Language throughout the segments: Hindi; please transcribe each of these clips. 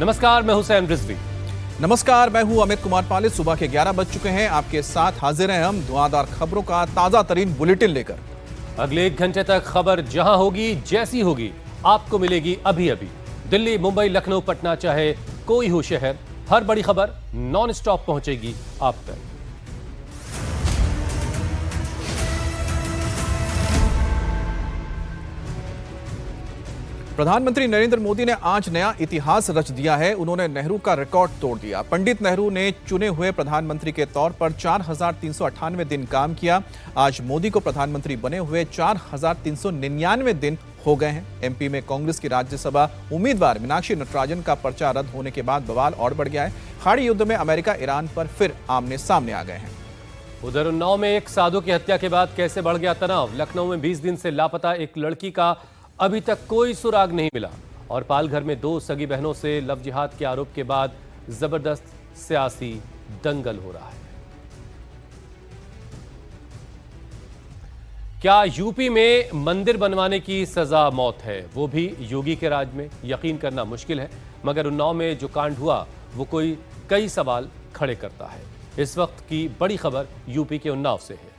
नमस्कार, मैं हुसैन रिजवी। नमस्कार, मैं हूं अमित कुमार पालित। सुबह के 11 बज चुके हैं। आपके साथ हाजिर हैं हम धुआंधार खबरों का ताजा तरीन बुलेटिन लेकर। अगले 1 घंटे तक खबर जहां होगी, जैसी होगी, आपको मिलेगी अभी अभी। दिल्ली, मुंबई, लखनऊ, पटना, चाहे कोई हो शहर, हर बड़ी खबर नॉन स्टॉप पहुंचेगी आप तक। प्रधानमंत्री नरेंद्र मोदी ने आज नया इतिहास रच दिया है। उन्होंने नेहरू का रिकॉर्ड तोड़ दिया। पंडित नेहरू ने चुने हुए प्रधानमंत्री के तौर पर 4398 दिन काम किया। आज मोदी को प्रधानमंत्री बने हुए 4399 दिन हो गए हैं। एमपी में कांग्रेस की राज्यसभा उम्मीदवार मीनाक्षी नटराजन का पर्चा रद्द होने के बाद बवाल और बढ़ गया है। खाड़ी युद्ध में अमेरिका ईरान पर फिर आमने सामने आ गए हैं। उधर उन्नाव में एक साधु की हत्या के बाद कैसे बढ़ गया तनाव। लखनऊ में 20 दिन से लापता एक लड़की का अभी तक कोई सुराग नहीं मिला। और पालघर में 2 सगी बहनों से लव जिहाद के आरोप के बाद जबरदस्त सियासी दंगल हो रहा है। क्या यूपी में मंदिर बनवाने की सजा मौत है, वो भी योगी के राज में? यकीन करना मुश्किल है, मगर उन्नाव में जो कांड हुआ वो कई सवाल खड़े करता है। इस वक्त की बड़ी खबर यूपी के उन्नाव से है।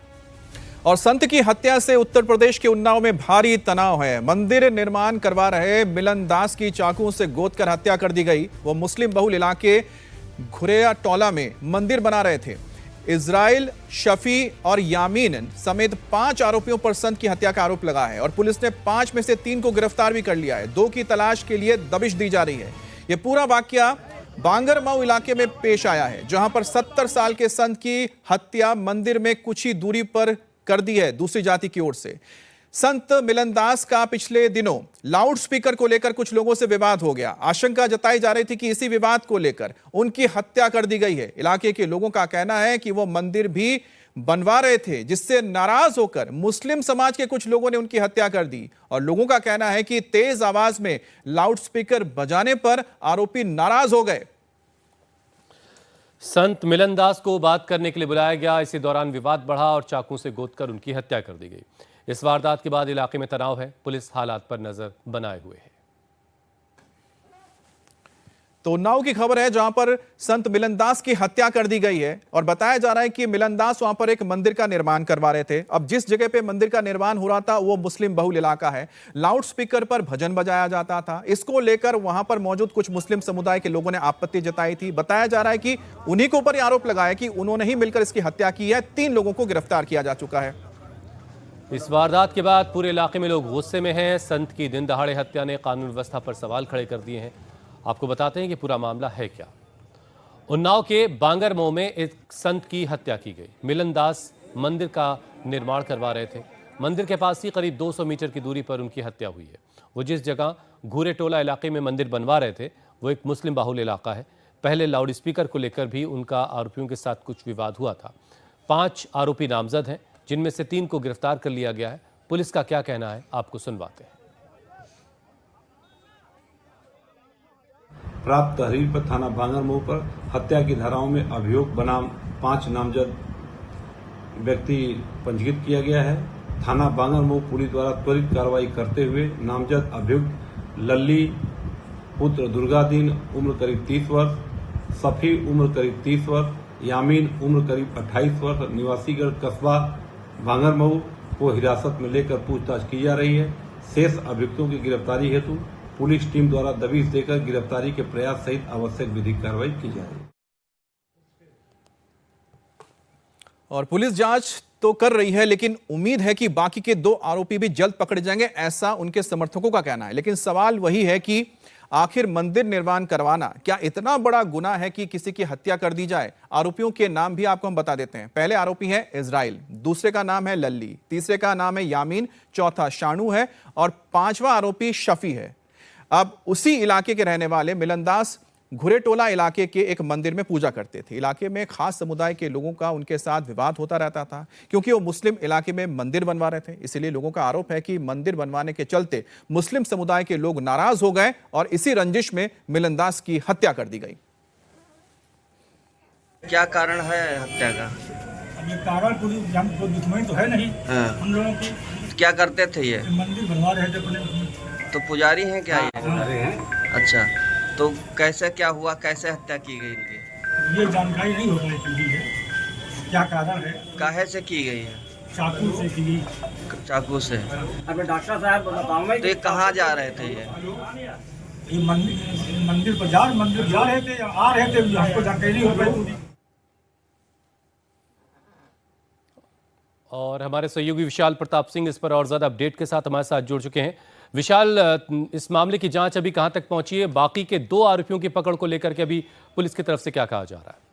और संत की हत्या से उत्तर प्रदेश के उन्नाव में भारी तनाव है। मंदिर निर्माण करवा रहे मिलन दास की चाकू से गोद कर हत्या कर दी गई। वो मुस्लिम बहुल इलाके घुरेया टोला में मंदिर बना रहे थे। इजराइल, शफी और यामीन समेत 5 आरोपियों पर संत की हत्या का आरोप लगा है और पुलिस ने 5 में से 3 को गिरफ्तार भी कर लिया है। 2 की तलाश के लिए दबिश दी जा रही है। यह पूरा वाकया बांगरमऊ इलाके में पेश आया है, जहां पर 70 साल के संत की हत्या मंदिर में कुछ ही दूरी पर कर दी है दूसरी जाति की ओर से। संत मिलनदास का पिछले दिनों लाउड स्पीकर को लेकर कुछ लोगों से विवाद हो गया। आशंका जताई जा रही थी कि इसी विवाद को लेकर उनकी हत्या कर दी गई है। इलाके के लोगों का कहना है कि वो मंदिर भी बनवा रहे थे, जिससे नाराज होकर मुस्लिम समाज के कुछ लोगों ने उनकी हत्या कर दी। और लोगों का कहना है कि तेज आवाज में लाउड स्पीकर बजाने पर आरोपी नाराज हो गए। संत मिलनदास को बात करने के लिए बुलाया गया। इसी दौरान विवाद बढ़ा और चाकू से गोदकर उनकी हत्या कर दी गई। इस वारदात के बाद इलाके में तनाव है। पुलिस हालात पर नजर बनाए हुए है। तो उन्नाव की खबर है, जहां पर संत मिलनदास की हत्या कर दी गई है और बताया जा रहा है कि मिलनदास वहां पर एक मंदिर का निर्माण करवा रहे थे। अब जिस जगह पे मंदिर का निर्माण हो रहा था वो मुस्लिम बहुल इलाका है। लाउड स्पीकर पर भजन बजाया जाता था। इसको लेकर वहां पर मौजूद कुछ मुस्लिम समुदाय के लोगों ने आपत्ति जताई थी। बताया जा रहा है कि उन्हीं के ऊपर आरोप लगाया कि उन्होंने ही मिलकर इसकी हत्या की है। 3 लोगों को गिरफ्तार किया जा चुका है। इस वारदात के बाद पूरे इलाके में लोग गुस्से में हैं। संत की दिन दहाड़े हत्या ने कानून व्यवस्था पर सवाल खड़े कर दिए हैं। आपको बताते हैं कि पूरा मामला है क्या। उन्नाव के बांगरमऊ में एक संत की हत्या की गई। मिलनदास मंदिर का निर्माण करवा रहे थे। मंदिर के पास ही करीब 200 मीटर की दूरी पर उनकी हत्या हुई है। वो जिस जगह घूरेटोला इलाके में मंदिर बनवा रहे थे वो एक मुस्लिम बाहुल इलाका है। पहले लाउड स्पीकर को लेकर भी उनका आरोपियों के साथ कुछ विवाद हुआ था। 5 आरोपी नामजद हैं, जिनमें से 3 को गिरफ्तार कर लिया गया है। पुलिस का क्या कहना है, आपको सुनवाते हैं। प्राप्त तहरीर पर थाना बांगरमऊ पर हत्या की धाराओं में अभियोग बनाम 5 नामजद व्यक्ति पंजीकृत किया गया है। थाना बांगरमऊ पुलिस द्वारा त्वरित कार्रवाई करते हुए नामजद अभियुक्त लल्ली पुत्र दुर्गादीन उम्र करीब 30 वर्ष, सफी उम्र करीब 30 वर्ष, यामीन उम्र करीब 28 वर्ष निवासीगढ़ कस्बा बांगरमऊ को हिरासत में लेकर पूछताछ की जा रही है। शेष अभियुक्तों की गिरफ्तारी हेतु पुलिस टीम द्वारा दबिश देकर गिरफ्तारी के प्रयास सहित आवश्यक विधिक कार्रवाई की जा रही है। और पुलिस जांच तो कर रही है, लेकिन उम्मीद है कि बाकी के 2 आरोपी भी जल्द पकड़े जाएंगे, ऐसा उनके समर्थकों का कहना है। लेकिन सवाल वही है कि आखिर मंदिर निर्माण करवाना क्या इतना बड़ा गुनाह है कि किसी की हत्या कर दी जाए? आरोपियों के नाम भी आपको हम बता देते हैं। पहले आरोपी है इजराइल, दूसरे का नाम है लल्ली, तीसरे का नाम है यामीन, चौथा शानू है और 5वां आरोपी शफी है। अब उसी इलाके के रहने वाले मिलनदास घुरेटोला इलाके के एक मंदिर में पूजा करते थे। इलाके में खास समुदाय के लोगों का उनके साथ विवाद होता रहता था, क्योंकि वो मुस्लिम इलाके में मंदिर बनवा रहे थे। इसलिए लोगों का आरोप है कि मंदिर बनवाने के चलते मुस्लिम समुदाय के लोग नाराज हो गए और इसी रंजिश में मिलनदास की हत्या कर दी गई। क्या कारण है हत्या का? अब ये कारण कोई दुश्मनी तो है नहीं। हम लोगों की क्या करते थे ये? मंदिर बनवा रहे थे अपने। तो पुजारी हैं क्या ये? हैं। अच्छा, तो कैसे क्या हुआ, कैसे हत्या की गई इनकी? ये जानकारी नहीं हो पाई पूरी है, क्या कारण है। काहे से की गई है? चाकू से की गई। चाकू से। अबे डॉक्टर साहब बताओ। तो ये कहाँ जा रहे थे ये मंदिर जा रहे थे या आ रहे थे, हमको जानकारी नहीं हो पाई पूरी। और हमारे सहयोगी विशाल प्रताप सिंह इस पर और ज्यादा अपडेट के साथ हमारे साथ जुड़ चुके हैं। विशाल, इस मामले की जांच अभी कहां तक पहुंची है? बाकी के 2 आरोपियों की पकड़ को लेकर के अभी पुलिस की तरफ से क्या कहा जा रहा है?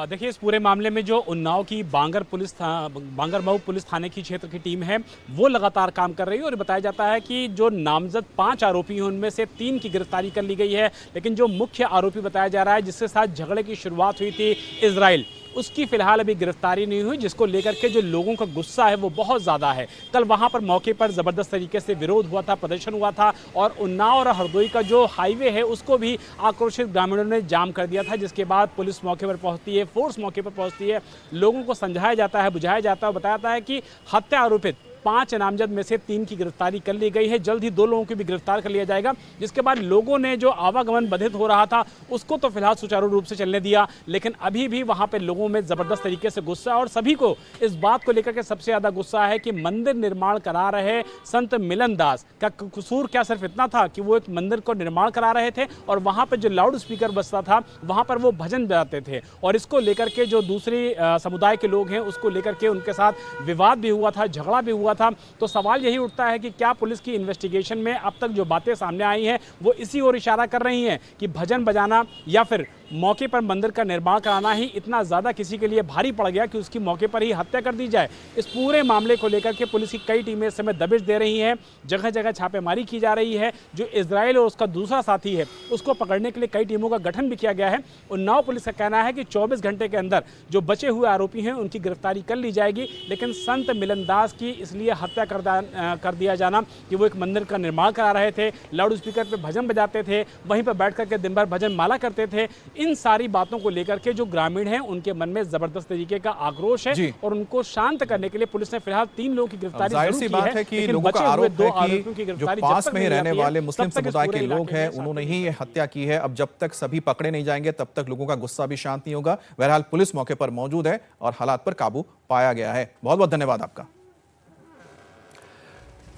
देखिए, इस पूरे मामले में जो उन्नाव की बांगरमऊ पुलिस थाने की क्षेत्र की टीम है वो लगातार काम कर रही है और बताया जाता है कि जो नामजद 5 आरोपी हैं उनमें से 3 की गिरफ्तारी कर ली गई है, लेकिन जो मुख्य आरोपी बताया जा रहा है जिसके साथ झगड़े की शुरुआत हुई थी इजराइल, उसकी फिलहाल अभी गिरफ्तारी नहीं हुई, जिसको लेकर के जो लोगों का गुस्सा है वो बहुत ज़्यादा है। कल वहाँ पर मौके पर ज़बरदस्त तरीके से विरोध हुआ था, प्रदर्शन हुआ था और उन्नाव और हरदोई का जो हाईवे है उसको भी आक्रोशित ग्रामीणों ने जाम कर दिया था, जिसके बाद पुलिस मौके पर पहुँचती है, फोर्स मौके पर पहुँचती है, लोगों को समझाया जाता है, बुझाया जाता है, बताया जाता है कि हत्या आरोपित 5 नामजद में से 3 की गिरफ्तारी कर ली गई है। जल्द ही 2 लोगों की भी गिरफ्तार कर लिया जाएगा, जिसके बाद लोगों ने जो आवागमन बाधित हो रहा था उसको तो फिलहाल सुचारू रूप से चलने दिया, लेकिन अभी भी वहां पे लोगों में जबरदस्त तरीके से गुस्सा, और सभी को इस बात को लेकर के सबसे ज्यादा गुस्सा है कि मंदिर निर्माण करा रहे संत मिलन दास का कसूर क्या सिर्फ इतना था कि वो एक मंदिर को निर्माण करा रहे थे और वहां पर जो लाउड स्पीकर बजता था वहां पर वो भजन बजाते थे, और इसको लेकर के जो दूसरी समुदाय के लोग हैं उसको लेकर के उनके साथ विवाद भी हुआ था, झगड़ा भी हुआ था। तो सवाल यही उठता है कि क्या पुलिस की इन्वेस्टिगेशन में अब तक जो बातें सामने आई हैं वो इसी ओर इशारा कर रही हैं कि भजन बजाना या फिर मौके पर मंदिर का निर्माण कराना ही इतना ज़्यादा किसी के लिए भारी पड़ गया कि उसकी मौके पर ही हत्या कर दी जाए। इस पूरे मामले को लेकर के पुलिस की कई टीमें इस समय दबिश दे रही हैं, जगह जगह छापेमारी की जा रही है। जो इजराइल और उसका दूसरा साथी है उसको पकड़ने के लिए कई टीमों का गठन भी किया गया है। उन्नाव पुलिस का कहना है कि 24 घंटे के अंदर जो बचे हुए आरोपी हैं उनकी गिरफ्तारी कर ली जाएगी, लेकिन संत मिलन दास की इसलिए हत्या कर दिया जाना कि वो एक मंदिर का निर्माण करा रहे थे, लाउड स्पीकर पर भजन बजाते थे, वहीं पर बैठ करके दिन भर भजन माला करते थे, इन सारी बातों को लेकर के जो ग्रामीण हैं उनके मन में जबरदस्त तरीके का आक्रोश है और उनको शांत करने के लिए पुलिस ने फिलहाल 3 लोगों की गिरफ्तारी जाहिर सी बात है कि लोगों का आरोप है कि जो पास में ही रहने वाले मुस्लिम समुदाय के लोग हैं उन्होंने ही ये हत्या की है। अब जब तक सभी पकड़े नहीं जाएंगे तब तक लोगों का गुस्सा भी शांत नहीं होगा। बहरहाल पुलिस मौके पर मौजूद है और हालात पर काबू पाया गया है। बहुत बहुत धन्यवाद आपका।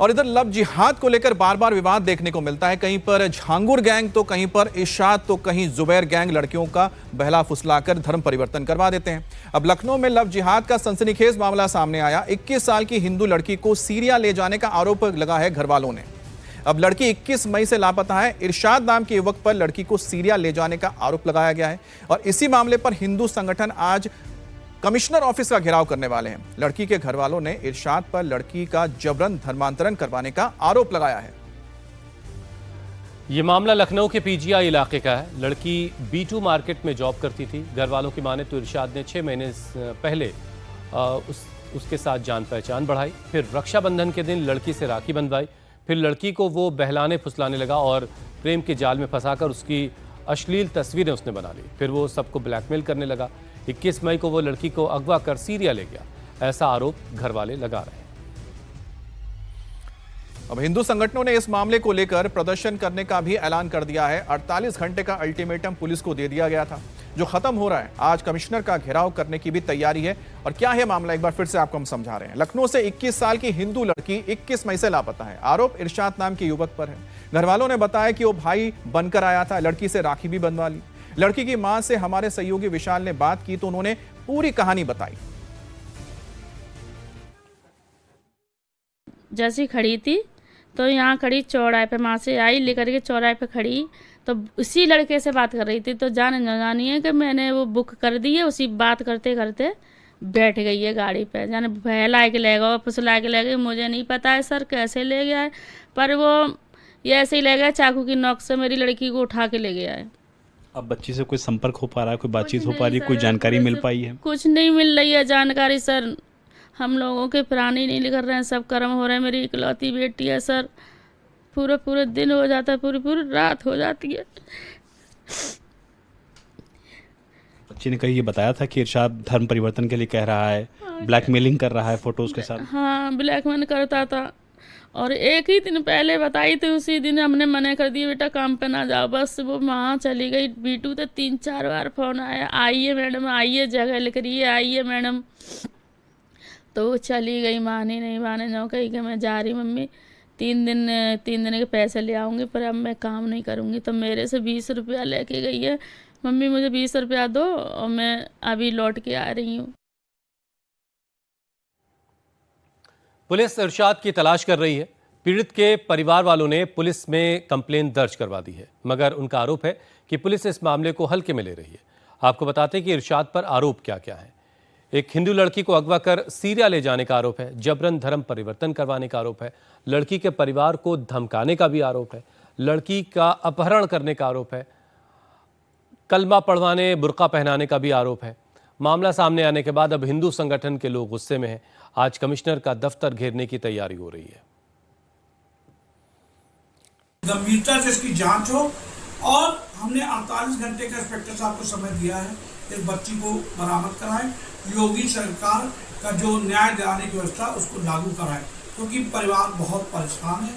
और इधर लव जिहाद को लेकर बार बार विवाद देखने को मिलता है। कहीं पर झांगुर गैंग तो कहीं पर इरशाद तो कहीं जुबैर गैंग लड़कियों का बहला फुसलाकर धर्म परिवर्तन करवा देते हैं। अब लखनऊ में लव जिहाद का सनसनीखेज मामला सामने आया। 21 साल की हिंदू लड़की को सीरिया ले जाने का आरोप लगा है घर वालों ने। अब लड़की 21 मई से लापता है। इरशाद नाम के युवक पर लड़की को सीरिया ले जाने का आरोप लगाया गया है और इसी मामले पर हिंदू संगठन आज कमिश्नर ऑफिस का घेराव करने वाले हैं। लड़की के घर वालों ने इरशाद पर लड़की का जबरन धर्मांतरण करवाने का आरोप लगाया है। यह मामला लखनऊ के पीजीआई इलाके का है। लड़की B2 मार्केट में जॉब करती थी। घर वालों की माने तो इरशाद ने 6 महीने पहले उसके साथ जान पहचान बढ़ाई, फिर रक्षाबंधन के दिन लड़की से राखी बंधवाई, फिर लड़की को वो बहलाने फुसलाने लगा और प्रेम के जाल में फंसाकर उसकी अश्लील तस्वीरें उसने बना ली। फिर वो सबको ब्लैकमेल करने लगा। 21 मई को वो लड़की को अगवा कर सीरिया ले गया, ऐसा आरोप घर वाले लगा रहे हैं। अब हिंदू संगठनों ने इस मामले को लेकर प्रदर्शन करने का भी ऐलान कर दिया है। 48 घंटे का अल्टीमेटम पुलिस को दे दिया गया था जो खत्म हो रहा है। आज कमिश्नर का घेराव करने की भी तैयारी है। और क्या है मामला, एक बार फिर से आपको हम समझा रहे हैं। लखनऊ से 21 साल की हिंदू लड़की 21 मई से लापता है। आरोप इरशाद नाम के युवक पर है। घर वालों ने बताया कि वो भाई बनकर आया था, लड़की से राखी भी बंधवा ली। लड़की की मां से हमारे सहयोगी विशाल ने बात की तो उन्होंने पूरी कहानी बताई। जैसी खड़ी थी तो यहाँ खड़ी चौराहे पे, माँ से आई लेकर के चौराहे पे खड़ी तो उसी लड़के से बात कर रही थी। तो जानी है कि मैंने वो बुक कर दी है। उसी बात करते करते बैठ गई है गाड़ी पे, जाने बहला के ले गया, फुसला के ले गई। मुझे नहीं पता है सर कैसे ले गया है, पर वो ये ऐसे ही ले गया, चाकू की नोक से मेरी लड़की को उठा के ले गया है। अब बच्ची से कोई संपर्क हो पा रहा है, कोई बातचीत हो पा रही है, कोई जानकारी मिल पाई है? कुछ नहीं मिल रही है जानकारी सर। हम लोगों के प्राण ही नहीं कर रहे हैं, सब कर्म हो रहे हैं। मेरी इकलौती बेटी है सर, पूरे दिन हो जाता है, पूरी रात हो जाती है। बच्ची ने कहीं ये बताया था कि इरशाद धर्म परिवर्तन के लिए कह रहा है, ब्लैकमेलिंग कर रहा है फोटोज के साथ? हाँ, ब्लैकमेल करता था। और एक ही दिन पहले बताई थी, उसी दिन हमने मना कर दिया बेटा काम पे ना जाओ। बस वो वहाँ चली गई। बीटू तो 3-4 बार फ़ोन आया, आइए मैडम आइए, जगह लिख रही है, आइए मैडम। तो वो चली गई, माने नहीं माने जाओ, कही कि मैं जा रही मम्मी, 3 दिन के पैसे ले आऊँगी, पर अब मैं काम नहीं करूँगी। तो मेरे से 20 रुपया लेके गई है, मम्मी मुझे 20 रुपया दो और मैं अभी लौट के आ रही हूँ। पुलिस इरशाद की तलाश कर रही है। पीड़ित के परिवार वालों ने पुलिस में कंप्लेन दर्ज करवा दी है, मगर उनका आरोप है कि पुलिस इस मामले को हल्के में ले रही है। आपको बताते हैं कि इरशाद पर आरोप क्या क्या है। एक हिंदू लड़की को अगवा कर सीरिया ले जाने का आरोप है, जबरन धर्म परिवर्तन करवाने का आरोप है, लड़की के परिवार को धमकाने का भी आरोप है, लड़की का अपहरण करने का आरोप है, कलमा पढ़वाने, बुर्का पहनाने का भी आरोप है। मामला सामने आने के बाद अब हिंदू संगठन के लोग गुस्से में हैं। आज कमिश्नर का दफ्तर घेरने की तैयारी हो रही है। गंभीरता से इसकी जांच हो और हमने 48 घंटे का इंस्पेक्टर साहब को समय दिया है, इस बच्ची को बरामद कराएं। योगी सरकार का जो न्याय दिलाने की व्यवस्था उसको लागू कराएं, क्योंकि परिवार बहुत परेशान है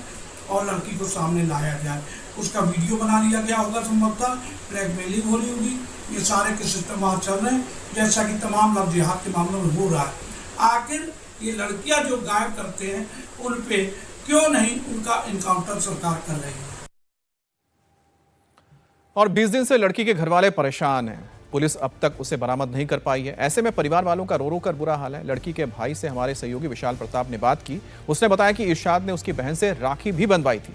और लड़की को सामने लाया जाए। उसका वीडियो बना लिया गया होगा, संभवतः ब्लैकमेलिंग हो रही होगी। ये सारे के सिस्टम वहाँ चल रहे हैं, जैसा कि तमाम लव जिहाद के मामलों में हो रहा है। आखिर ये लड़कियां जो गायब करते हैं उन पे क्यों नहीं उनका इनकाउंटर सरकार कर रही है। और 20 दिन से लड़की के घरवाले परेशान हैं। पुलिस अब तक उसे बरामद नहीं कर पाई है। ऐसे में परिवार वालों का रो रो कर बुरा हाल है। लड़की के भाई से हमारे सहयोगी विशाल प्रताप ने बात की। उसने बताया कि इरशाद ने उसकी बहन से राखी भी बंधवाई थी।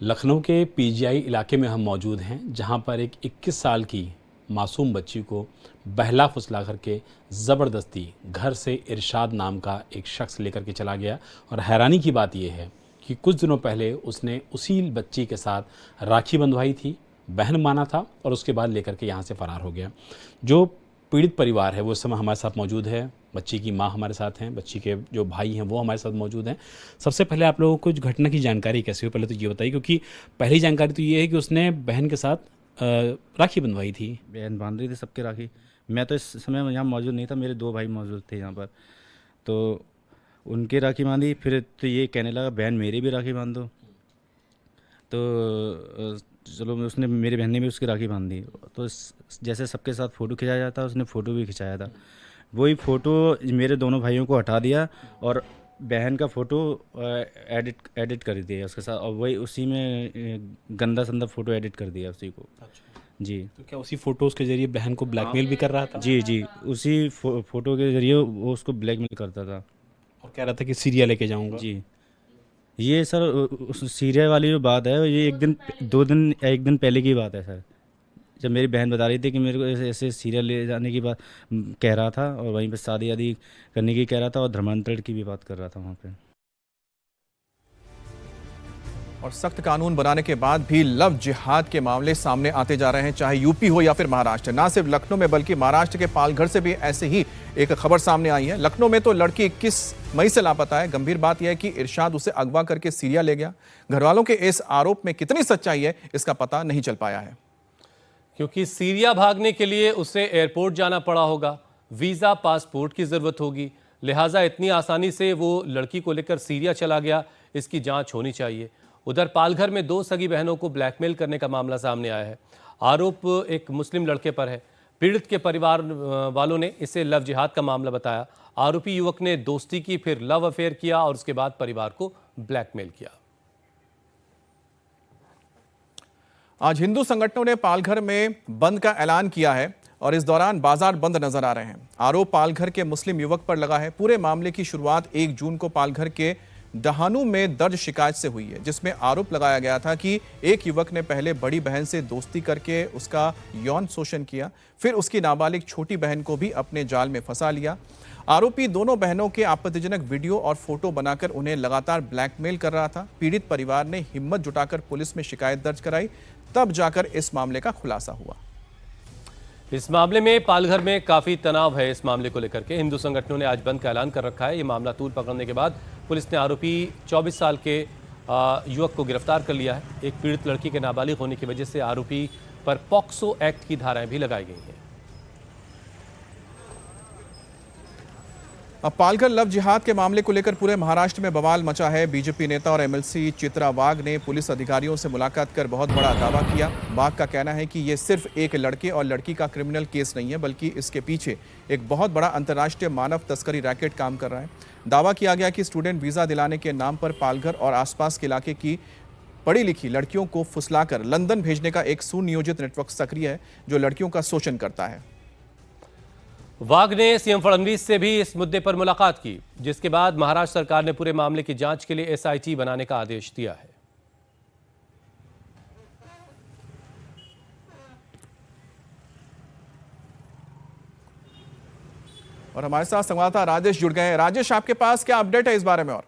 लखनऊ के पीजीआई इलाके में हम मौजूद हैं, जहां पर एक 21 साल की मासूम बच्ची को बहला फुसला करके ज़बरदस्ती घर से इरशाद नाम का एक शख्स लेकर के चला गया। और हैरानी की बात यह है कि कुछ दिनों पहले उसने उसी बच्ची के साथ राखी बंधवाई थी, बहन माना था और उसके बाद लेकर के यहाँ से फरार हो गया। जो पीड़ित परिवार है वो इस समय हमारे साथ मौजूद है। बच्ची की माँ हमारे साथ हैं, बच्ची के जो भाई हैं वो हमारे साथ मौजूद हैं। सबसे पहले आप लोगों को घटना की जानकारी कैसे हुई, पहले तो ये बताइए, क्योंकि पहली जानकारी तो ये है कि उसने बहन के साथ राखी बंधवाई थी। बहन बांध रही थी सबके राखी। मैं तो इस समय यहाँ मौजूद नहीं था, मेरे 2 भाई मौजूद थे यहाँ पर, तो उनके राखी बांधी। फिर तो ये कहने लगा बहन मेरी भी राखी बांध दो, तो चलो उसने, मेरी बहन ने भी उसकी राखी बांध दी। तो जैसे सबके साथ फ़ोटो खिंचाया जाता है, उसने फ़ोटो भी खिंचाया था। वही फ़ोटो मेरे दोनों भाइयों को हटा दिया और बहन का फ़ोटो एडिट कर दिया उसके साथ, और वही उसी में गंदा संदा फ़ोटो एडिट कर दिया उसी को। जी। तो क्या उसी फ़ोटोज़ के जरिए बहन को ब्लैकमेल भी कर रहा था? जी, उसी फ़ोटो के जरिए वो उसको ब्लैकमेल करता था और कह रहा था कि सीरिया लेके जाऊंगा। जी। ये सर उस सीरिया वाली जो बात है, ये 1 दिन पहले की बात है सर, जब मेरी बहन बता रही थी कि मेरे को ऐसे सीरिया ले जाने की बात कह रहा था, और वहीं पे शादी आदि करने की कह रहा था, और धर्मांतरण की भी बात कर रहा था वहाँ पे। और सख्त कानून बनाने के बाद भी लव जिहाद के मामले सामने आते जा रहे हैं, चाहे यूपी हो या फिर महाराष्ट्र। ना सिर्फ लखनऊ में बल्कि महाराष्ट्र के पालघर से भी ऐसे ही एक खबर सामने आई है। लखनऊ में तो लड़की 21 मई से लापता है। गंभीर बात यह है कि इरशाद उसे अगवा करके सीरिया ले गया। घरवालों के इस आरोप में कितनी सच्चाई है इसका पता नहीं चल पाया है, क्योंकि सीरिया भागने के लिए उसे एयरपोर्ट जाना पड़ा होगा, वीज़ा पासपोर्ट की ज़रूरत होगी, लिहाजा इतनी आसानी से वो लड़की को लेकर सीरिया चला गया, इसकी जांच होनी चाहिए। उधर पालघर में 2 सगी बहनों को ब्लैकमेल करने का मामला सामने आया है। आरोप एक मुस्लिम लड़के पर है। पीड़ित के परिवार वालों ने इसे लव जिहाद का मामला बताया। आरोपी युवक ने दोस्ती की, फिर लव अफेयर किया और उसके बाद परिवार को ब्लैकमेल किया। आज हिंदू संगठनों ने पालघर में बंद का ऐलान किया है और इस दौरान बाजार बंद नजर आ रहे हैं। आरोप पालघर के मुस्लिम युवक पर लगा है। पूरे मामले की शुरुआत 1 जून को पालघर के डहानू में दर्ज शिकायत से हुई है, जिसमें आरोप लगाया गया था कि एक युवक ने पहले बड़ी बहन से दोस्ती करके उसका यौन शोषण किया, फिर उसकी नाबालिग छोटी बहन को भी अपने जाल में फंसा लिया। आरोपी दोनों बहनों के आपत्तिजनक वीडियो और फोटो बनाकर उन्हें लगातार ब्लैकमेल कर रहा था। पीड़ित परिवार ने हिम्मत जुटाकर पुलिस में शिकायत दर्ज कराई, तब जाकर इस मामले का खुलासा हुआ। इस मामले में पालघर में काफी तनाव है। इस मामले को लेकर के हिंदू संगठनों ने आज बंद का ऐलान कर रखा है। ये मामला तूल पकड़ने के बाद पुलिस ने आरोपी 24 साल के युवक को गिरफ्तार कर लिया है। एक पीड़ित लड़की के नाबालिग होने की वजह से आरोपी पर पॉक्सो एक्ट की धाराएं भी लगाई गई हैं। अब पालघर लव जिहाद के मामले को लेकर पूरे महाराष्ट्र में बवाल मचा है। बीजेपी नेता और एमएलसी चित्रा वाघ ने पुलिस अधिकारियों से मुलाकात कर बहुत बड़ा दावा किया। वाघ का कहना है कि ये सिर्फ एक लड़के और लड़की का क्रिमिनल केस नहीं है, बल्कि इसके पीछे एक बहुत बड़ा अंतर्राष्ट्रीय मानव तस्करी रैकेट काम कर रहा है। दावा किया गया कि स्टूडेंट वीजा दिलाने के नाम पर पालघर और आसपास के इलाके की पढ़ी लिखी लड़कियों को फुसलाकर लंदन भेजने का एक सुनियोजित नेटवर्क सक्रिय है, जो लड़कियों का शोषण करता है। वाघ ने सीएम फडणवीस से भी इस मुद्दे पर मुलाकात की, जिसके बाद महाराष्ट्र सरकार ने पूरे मामले की जांच के लिए एसआईटी बनाने का आदेश दिया है। और हमारे साथ संवाददाता राजेश जुड़ गए हैं। राजेश, आपके पास क्या अपडेट है इस बारे में? और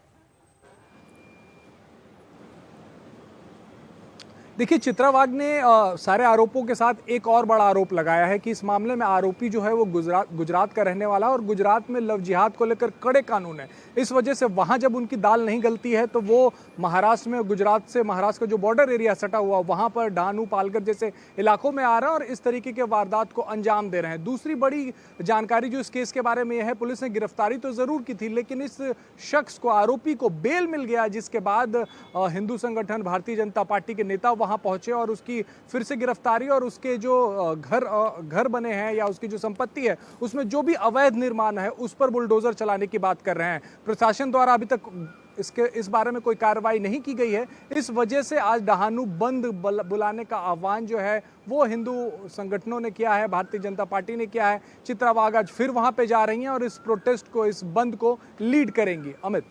देखिए, चित्रा वाघ ने सारे आरोपों के साथ एक और बड़ा आरोप लगाया है कि इस मामले में आरोपी जो है वो गुजरात का रहने वाला, और गुजरात में लव जिहाद को लेकर कड़े कानून है। इस वजह से वहां जब उनकी दाल नहीं गलती है तो वो महाराष्ट्र में, गुजरात से महाराष्ट्र का जो बॉर्डर एरिया सटा हुआ, वहां पर डहाणू, पालघर जैसे इलाकों में आ रहा है और इस तरीके के वारदात को अंजाम दे रहे हैं। दूसरी बड़ी जानकारी जो इस केस के बारे में यह है, पुलिस ने गिरफ्तारी तो जरूर की थी, लेकिन इस शख्स को, आरोपी को बेल मिल गया, जिसके बाद हिंदू संगठन भारतीय जनता पार्टी के नेता वहां पहुंचे और उसकी फिर से गिरफ्तारी और उसके जो घर बने हैं या उसकी जो संपत्ति है उसमें जो भी अवैध निर्माण है उस पर बुलडोजर चलाने की बात कर रहे हैं। प्रशासन द्वारा अभी तक इस बारे में कोई कार्रवाई नहीं की गई है। इस वजह से आज डहाणू बंद बुलाने का आह्वान जो है वो हिंदू संगठनों ने किया है, भारतीय जनता पार्टी ने किया है। चित्रा वाघ आज फिर वहां पे जा रही हैं और इस प्रोटेस्ट को, इस बंद को लीड करेंगी। अमित,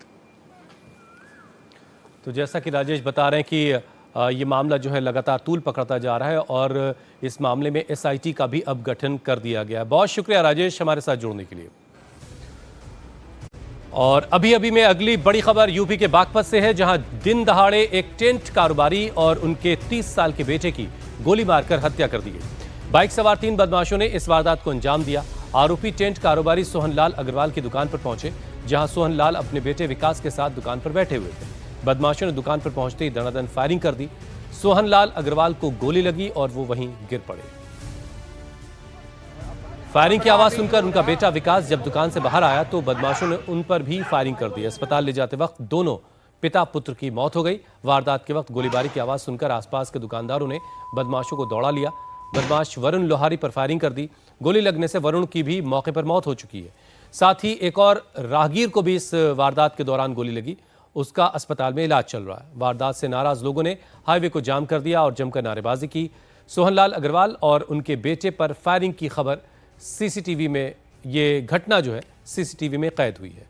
तो जैसा कि राजेश बता रहे हैं कि ये मामला जो है लगातार तूल पकड़ता जा रहा है और इस मामले में एसआईटी का भी अब गठन कर दिया गया है। बहुत शुक्रिया राजेश हमारे साथ जुड़ने के लिए। और अभी में अगली बड़ी खबर यूपी के बागपत से है, जहां दिन दहाड़े एक टेंट कारोबारी और उनके 30 साल के बेटे की गोली मारकर हत्या कर दी गई। बाइक सवार 3 बदमाशों ने इस वारदात को अंजाम दिया। आरोपी टेंट कारोबारी सोहनलाल अग्रवाल की दुकान पर पहुंचे, जहां सोहनलाल अपने बेटे विकास के साथ दुकान पर बैठे हुए थे। बदमाशों ने दुकान पर पहुंचते ही दनादन फायरिंग कर दी। सोहनलाल अग्रवाल को गोली लगी और वो वहीं गिर पड़े। फायरिंग की आवाज सुनकर उनका बेटा विकास जब दुकान से बाहर आया तो बदमाशों ने उन पर भी फायरिंग कर दी। अस्पताल ले जाते वक्त दोनों पिता पुत्र की मौत हो गई। वारदात के वक्त गोलीबारी की आवाज सुनकर आसपास के दुकानदारों ने बदमाशों को दौड़ा लिया। बदमाश वरुण लोहारी पर फायरिंग कर दी। गोली लगने से वरुण की भी मौके पर मौत हो चुकी है। साथ ही एक और राहगीर को भी इस वारदात के दौरान गोली लगी, उसका अस्पताल में इलाज चल रहा है। वारदात से नाराज लोगों ने हाईवे को जाम कर दिया और जमकर नारेबाजी की। सोहनलाल अग्रवाल और उनके बेटे पर फायरिंग की खबर सीसीटीवी में, ये घटना जो है सीसीटीवी में कैद हुई है।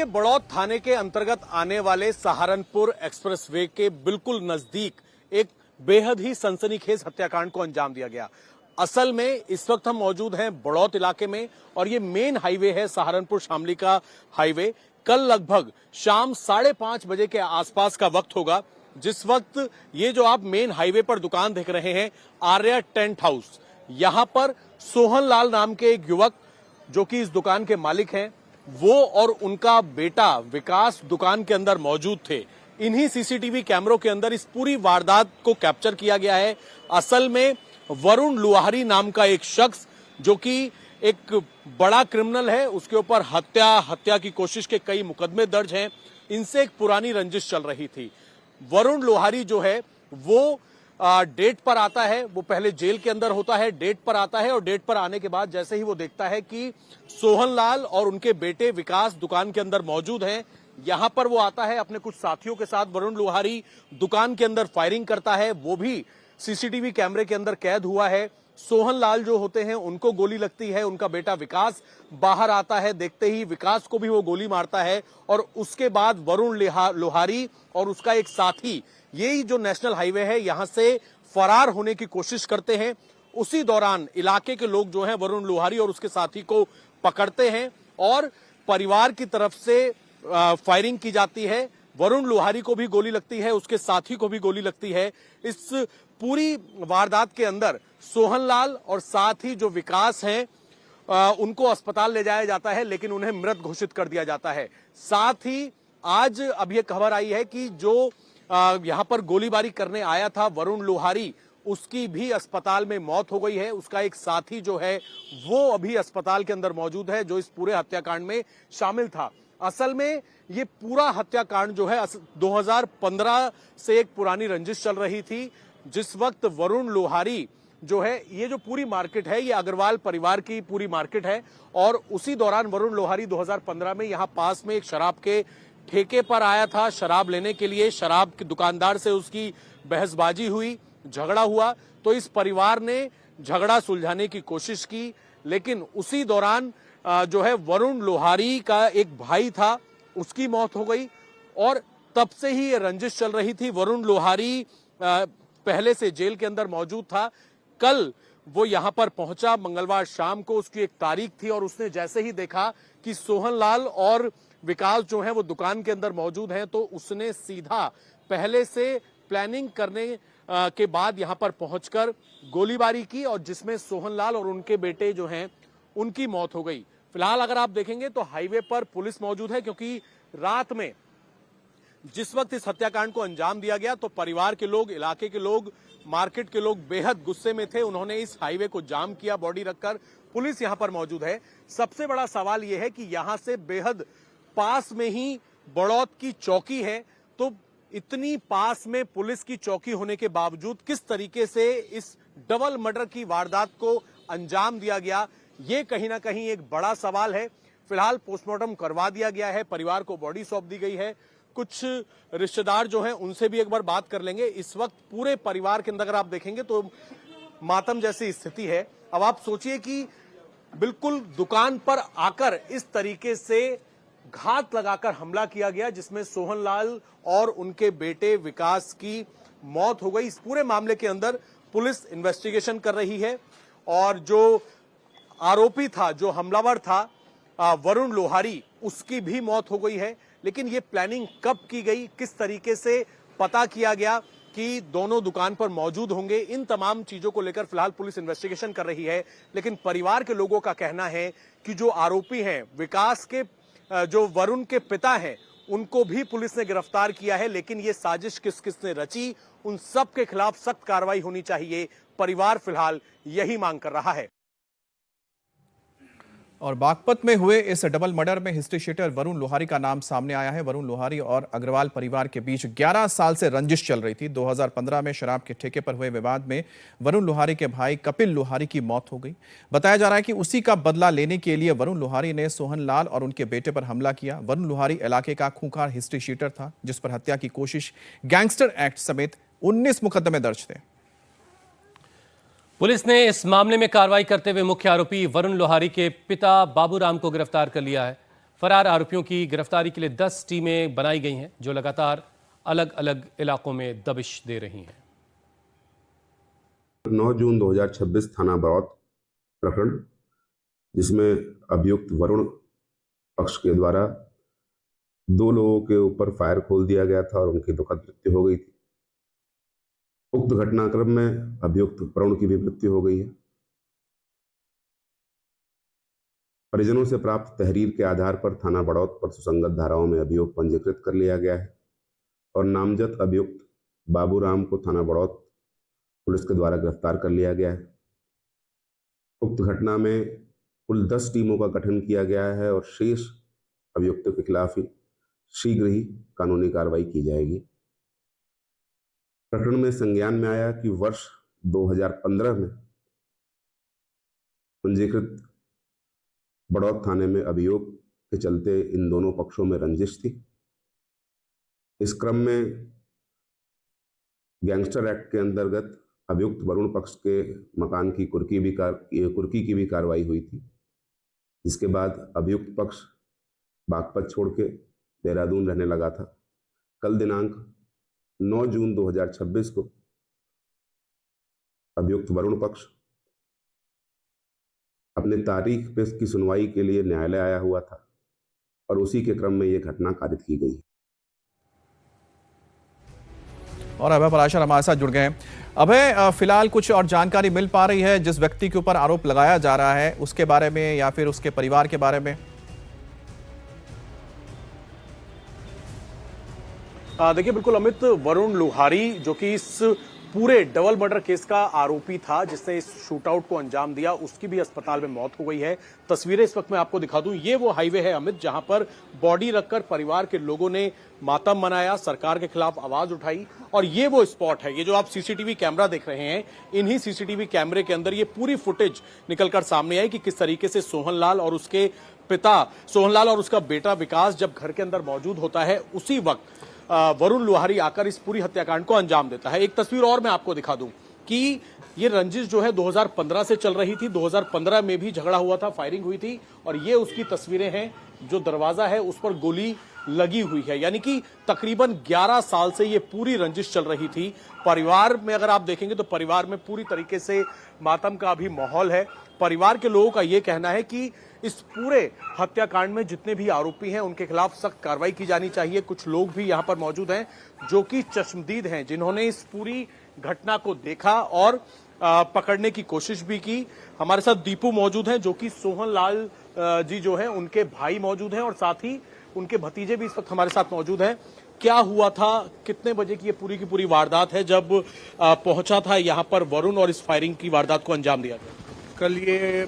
बड़ौद थाने के अंतर्गत आने वाले सहारनपुर एक्सप्रेसवे के बिल्कुल नजदीक एक बेहद ही सनसनीखेज हत्याकांड को अंजाम दिया गया। असल में इस वक्त हम मौजूद हैं बड़ौद इलाके में और ये मेन हाईवे है सहारनपुर शामली का हाईवे। कल लगभग शाम 5:30 बजे के आसपास का वक्त होगा जिस वक्त ये जो आप मेन हाईवे पर दुकान देख रहे हैं आर्या टेंट हाउस, यहां पर सोहनलाल नाम के एक युवक जो कि इस दुकान के मालिक हैं, वो और उनका बेटा विकास दुकान के अंदर मौजूद थे। इन्हीं सीसीटीवी कैमरों के अंदर इस पूरी वारदात को कैप्चर किया गया है। असल में वरुण लोहारी नाम का एक शख्स जो कि एक बड़ा क्रिमिनल है, उसके ऊपर हत्या की कोशिश के कई मुकदमे दर्ज हैं। इनसे एक पुरानी रंजिश चल रही थी। वरुण लोहारी जो है वो डेट पर आता है, वो पहले जेल के अंदर होता है, डेट पर आता है और डेट पर आने के बाद जैसे ही वो देखता है कि सोहनलाल और उनके बेटे विकास दुकान के अंदर मौजूद हैं, यहां पर वो आता है अपने कुछ साथियों के साथ। वरुण लोहारी दुकान के अंदर फायरिंग करता है, वो भी सीसीटीवी कैमरे के अंदर कैद हुआ है। सोहनलाल जो होते हैं उनको गोली लगती है, उनका बेटा विकास बाहर आता है, देखते ही विकास को भी वो गोली मारता है और उसके बाद वरुण लोहारी और उसका एक साथी यही जो नेशनल हाईवे है यहां से फरार होने की कोशिश करते हैं। उसी दौरान इलाके के लोग जो हैं वरुण लोहारी और उसके साथी को पकड़ते हैं और परिवार की तरफ से फायरिंग की जाती है। वरुण लोहारी को भी गोली लगती है, उसके साथी को भी गोली लगती है। इस पूरी वारदात के अंदर सोहनलाल और साथ ही जो विकास हैं उनको अस्पताल ले जाया जाता है, लेकिन उन्हें मृत घोषित कर दिया जाता है। साथ ही आज अब यह खबर आई है कि जो यहां पर गोलीबारी करने आया था वरुण लोहारी, उसकी भी अस्पताल में मौत हो गई है। उसका एक साथी जो है वो अभी अस्पताल के अंदर मौजूद है, जो इस पूरे हत्याकांड में शामिल था। असल में ये पूरा हत्याकांड जो है 2015 से एक पुरानी रंजिश चल रही थी, जिस वक्त वरुण लोहारी जो है, ये जो पूरी मार्केट है ये अग्रवाल परिवार की पूरी मार्केट है, और उसी दौरान वरुण लोहारी 2015 में यहां पास में एक शराब के ठेके पर आया था शराब लेने के लिए। शराब के दुकानदार से उसकी बहसबाजी हुई, झगड़ा हुआ, तो इस परिवार ने झगड़ा सुलझाने की कोशिश की, लेकिन उसी दौरान जो है वरुण लोहारी का एक भाई था, उसकी मौत हो गई, और तब से ही ये रंजिश चल रही थी। वरुण लोहारी पहले से जेल के अंदर मौजूद था। कल वो यहां पर पहुंचा, मंगलवार शाम को उसकी एक तारीख थी, और उसने जैसे ही देखा कि सोहनलाल और विकास जो है वो दुकान के अंदर मौजूद हैं, तो उसने सीधा पहले से प्लानिंग करने के बाद यहां पर पहुंचकर गोलीबारी की, और जिसमें सोहनलाल और उनके बेटे जो हैं उनकी मौत हो गई। फिलहाल अगर आप देखेंगे तो हाईवे पर पुलिस मौजूद है, क्योंकि रात में जिस वक्त इस हत्याकांड को अंजाम दिया गया तो परिवार के लोग, इलाके के लोग, मार्केट के लोग बेहद गुस्से में थे। उन्होंने इस हाईवे को जाम किया, बॉडी रखकर। पुलिस यहां पर मौजूद है। सबसे बड़ा सवाल यह है कि यहां से बेहद पास में ही बड़ौत की चौकी है, तो इतनी पास में पुलिस की चौकी होने के बावजूद किस तरीके से इस डबल मर्डर की वारदात को अंजाम दिया गया, ये कहीं ना कहीं एक बड़ा सवाल है। फिलहाल पोस्टमार्टम करवा दिया गया है, परिवार को बॉडी सौंप दी गई है। कुछ रिश्तेदार जो हैं उनसे भी एक बार बात कर लेंगे। इस वक्त पूरे परिवार के अंदर अगर आप देखेंगे तो मातम जैसी स्थिति है। अब आप सोचिए कि बिल्कुल दुकान पर आकर इस तरीके से घात लगाकर हमला किया गया, जिसमें सोहनलाल और उनके बेटे विकास की मौत हो गई। इस पूरे मामले के अंदर पुलिस इन्वेस्टिगेशन कर रही है, और जो आरोपी था, जो हमलावर था वरुण लोहारी, उसकी भी मौत हो गई है। लेकिन ये प्लानिंग कब की गई, किस तरीके से पता किया गया कि दोनों दुकान पर मौजूद होंगे, इन तमाम चीजों को लेकर फिलहाल पुलिस इन्वेस्टिगेशन कर रही है। लेकिन परिवार के लोगों का कहना है कि जो आरोपी हैं, विकास के जो वरुण के पिता हैं, उनको भी पुलिस ने गिरफ्तार किया है। लेकिन ये साजिश किस किस ने रची, उन सब के खिलाफ सख्त कार्रवाई होनी चाहिए। परिवार फिलहाल यही मांग कर रहा है। और बागपत में हुए इस डबल मर्डर में हिस्ट्री शीटर वरुण लोहारी का नाम सामने आया है। वरुण लोहारी और अग्रवाल परिवार के बीच 11 साल से रंजिश चल रही थी। 2015 में शराब के ठेके पर हुए विवाद में वरुण लोहारी के भाई कपिल लोहारी की मौत हो गई। बताया जा रहा है कि उसी का बदला लेने के लिए वरुण लोहारी ने सोहनलाल और उनके बेटे पर हमला किया। वरुण लोहारी इलाके का खूंखार हिस्ट्री शीटर था, जिस पर हत्या की कोशिश, गैंगस्टर एक्ट समेत 19 मुकदमे दर्ज थे। पुलिस ने इस मामले में कार्रवाई करते हुए मुख्य आरोपी वरुण लोहारी के पिता बाबूराम को गिरफ्तार कर लिया है। फरार आरोपियों की गिरफ्तारी के लिए 10 टीमें बनाई गई हैं, जो लगातार अलग अलग इलाकों में दबिश दे रही हैं। 9 जून 2026 थाना बड़ौत प्रकरण, जिसमें अभियुक्त वरुण पक्ष के द्वारा 2 लोगों के ऊपर फायर खोल दिया गया था और उनकी दुखद मृत्यु हो गई थी। उक्त घटनाक्रम में अभियुक्त वरुण की भी मृत्यु हो गई है। परिजनों से प्राप्त तहरीर के आधार पर थाना बड़ौत पर सुसंगत धाराओं में अभियोग पंजीकृत कर लिया गया है, और नामजद अभियुक्त बाबूराम को थाना बड़ौत पुलिस के द्वारा गिरफ्तार कर लिया गया है। उक्त घटना में कुल 10 टीमों का गठन किया गया है, और शेष अभियुक्तों के खिलाफ शीघ्र ही कानूनी कार्रवाई की जाएगी। प्रकरण में संज्ञान में आया कि वर्ष 2015 में पंजीकृत बड़ौत थाने में अभियोग के चलते इन दोनों पक्षों में रंजिश थी। इस क्रम में गैंगस्टर एक्ट के अंतर्गत अभियुक्त वरुण पक्ष के मकान की कुर्की की भी कार्रवाई हुई थी, जिसके बाद अभियुक्त पक्ष बागपत छोड़ के देहरादून रहने लगा था। कल दिनांक 9 जून 2026 को अभियुक्त वरुण पक्ष अपने तारीख पे की सुनवाई के लिए न्यायालय आया हुआ था, और उसी के क्रम में यह घटना कारित की गई। और अभय पराशर हमारे साथ जुड़ गए हैं। अभय, फिलहाल कुछ और जानकारी मिल पा रही है जिस व्यक्ति के ऊपर आरोप लगाया जा रहा है उसके बारे में, या फिर उसके परिवार के बारे में? देखिए, बिल्कुल अमित, वरुण लोहारी जो कि इस पूरे डबल मर्डर केस का आरोपी था जिसने इस शूटआउट को अंजाम दिया, उसकी भी अस्पताल में मौत हो गई है। तस्वीरें इस वक्त मैं आपको दिखा दूं, ये वो हाईवे है अमित, जहां पर बॉडी रखकर परिवार के लोगों ने मातम मनाया, सरकार के खिलाफ आवाज उठाई। और ये वो स्पॉट है, ये जो आप सीसीटीवी कैमरा देख रहे हैं, इन्हीं सीसीटीवी कैमरे के अंदर ये पूरी फुटेज निकलकर सामने आई कि किस तरीके से सोहनलाल और उसके पिता, सोहनलाल और उसका बेटा विकास जब घर के अंदर मौजूद होता है, उसी वक्त वरुण लोहारी आकर इस पूरी हत्याकांड को अंजाम देता है। एक तस्वीर और मैं आपको दिखा दूं कि ये रंजिश जो है 2015 से चल रही थी, 2015 में भी झगड़ा हुआ था, फायरिंग हुई थी, और ये उसकी तस्वीरें हैं। जो दरवाजा है उस पर गोली लगी हुई है, यानी कि तकरीबन 11 साल से ये पूरी रंजिश चल रही थी। परिवार में अगर आप देखेंगे तो परिवार में पूरी तरीके से मातम का भी माहौल है। परिवार के लोगों का ये कहना है कि इस पूरे हत्याकांड में जितने भी आरोपी हैं उनके खिलाफ सख्त कार्रवाई की जानी चाहिए। कुछ लोग भी यहां पर मौजूद हैं जो कि चश्मदीद हैं, जिन्होंने इस पूरी घटना को देखा और पकड़ने की कोशिश भी की। हमारे साथ दीपू मौजूद हैं जो कि सोहनलाल जी जो हैं उनके भाई मौजूद हैं, और साथ ही उनके भतीजे भी इस वक्त हमारे साथ मौजूद हैं। क्या हुआ था, कितने बजे की ये पूरी की पूरी वारदात है जब पहुंचा था यहाँ पर वरुण और इस फायरिंग की वारदात को अंजाम दिया गया? कल ये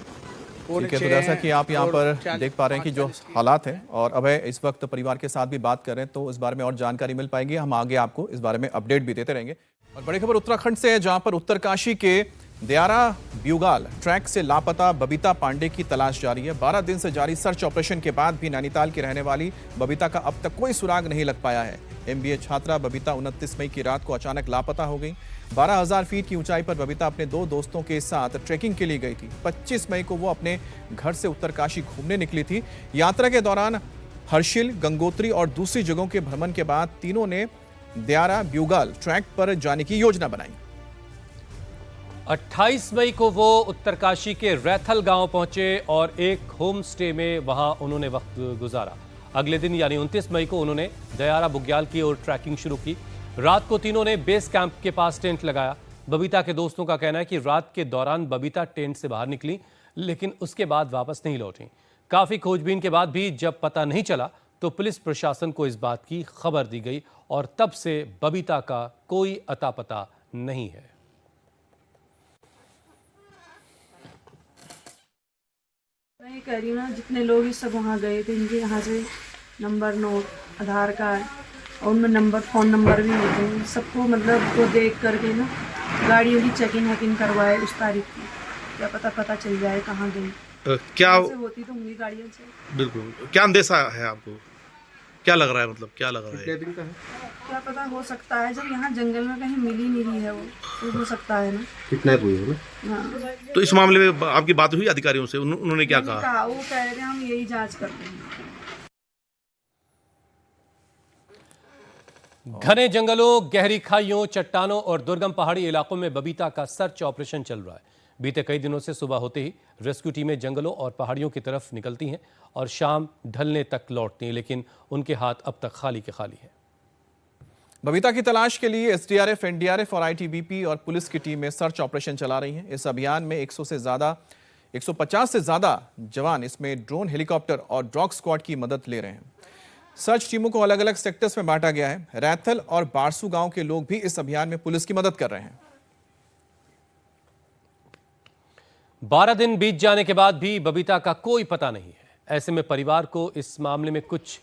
ठीक है, तो जैसा कि आप यहाँ पर देख पा रहे हैं कि जो हालात हैं, और अभय इस वक्त परिवार के साथ भी बात कर रहे हैं, तो इस बारे में और जानकारी मिल पाएगी। हम आगे आपको इस बारे में अपडेट भी देते रहेंगे। और बड़ी खबर उत्तराखंड से है, जहां पर उत्तरकाशी के दियारा ब्यूगाल ट्रैक से लापता बबीता पांडे की तलाश जारी है। 12 दिन से जारी सर्च ऑपरेशन के बाद भी नैनीताल की रहने वाली बबीता का अब तक कोई सुराग नहीं लग पाया है। MBA छात्रा बबीता 29 मई की रात को अचानक लापता हो गई। 12,000 फीट की ऊंचाई पर बबीता अपने 2 दोस्तों के साथ ट्रैकिंग के लिए गई थी। 25 मई को वो अपने घर से उत्तरकाशी घूमने निकली थी। यात्रा के दौरान हर्षिल, गंगोत्री और दूसरी जगहों के भ्रमण के बाद तीनों ने दियारा ब्यूगाल ट्रैक पर जाने की योजना बनाई। 28 मई को वो उत्तरकाशी के रैथल गांव पहुंचे और एक होम स्टे में वहां उन्होंने वक्त गुजारा। अगले दिन यानी 29 मई को उन्होंने दियारा बुग्याल की ओर ट्रैकिंग शुरू की। रात को तीनों ने बेस कैंप के पास टेंट लगाया। बबीता के दोस्तों का कहना है कि रात के दौरान बबीता टेंट से बाहर निकली, लेकिन उसके बाद वापस नहीं लौटी। काफी खोजबीन के बाद भी जब पता नहीं चला तो पुलिस प्रशासन को इस बात की खबर दी गई, और तब से बबीता का कोई अता पता नहीं है। मैं कह रही हूँ ना, जितने लोग सब वहाँ गए थे, इनके यहाँ से नंबर, नोट, आधार कार्ड और उनमें नंबर, फ़ोन नंबर भी होते हैं। सबको मतलब वो देख करके ना गाड़ियों की चेकिंग वकिंग करवाए उस तारीख की, क्या पता चल जाए कहाँ गई। क्या होती तो होंगी गाड़ियों से। बिल्कुल, क्या अंदेशा है आपको, क्या लग रहा है, मतलब क्या लग रहा है? क्या पता, हो सकता है जब यहाँ जंगल में कहीं मिली नहीं रही है वो, तो हो सकता है ना किडनैप हुई है ना। हाँ। तो इस मामले में आपकी बात हुई अधिकारियों से, उन्होंने क्या कहा? वो कह रहे हम यही जांच करते हैं। घने जंगलों, गहरी खाइयों, चट्टानों और दुर्गम पहाड़ी इलाकों में बबीता का सर्च ऑपरेशन चल रहा है। बीते कई दिनों से सुबह होते ही रेस्क्यू टीमें जंगलों और पहाड़ियों की तरफ निकलती हैं और शाम ढलने तक लौटती हैं, लेकिन उनके हाथ अब तक खाली के खाली हैं। बबीता की तलाश के लिए SDRF, NDRF और ITBP और पुलिस की टीमें सर्च ऑपरेशन चला रही हैं। इस अभियान में 150 से ज्यादा जवान इसमें ड्रोन, हेलीकॉप्टर और डॉग स्क्वाड की मदद ले रहे हैं। सर्च टीमों को अलग अलग सेक्टर्स में बांटा गया है। रैथल और बारसू गांव के लोग भी इस अभियान में पुलिस की मदद कर रहे हैं। 12 दिन बीत जाने के बाद भी बबीता का कोई पता नहीं है। ऐसे में परिवार को इस मामले में कुछ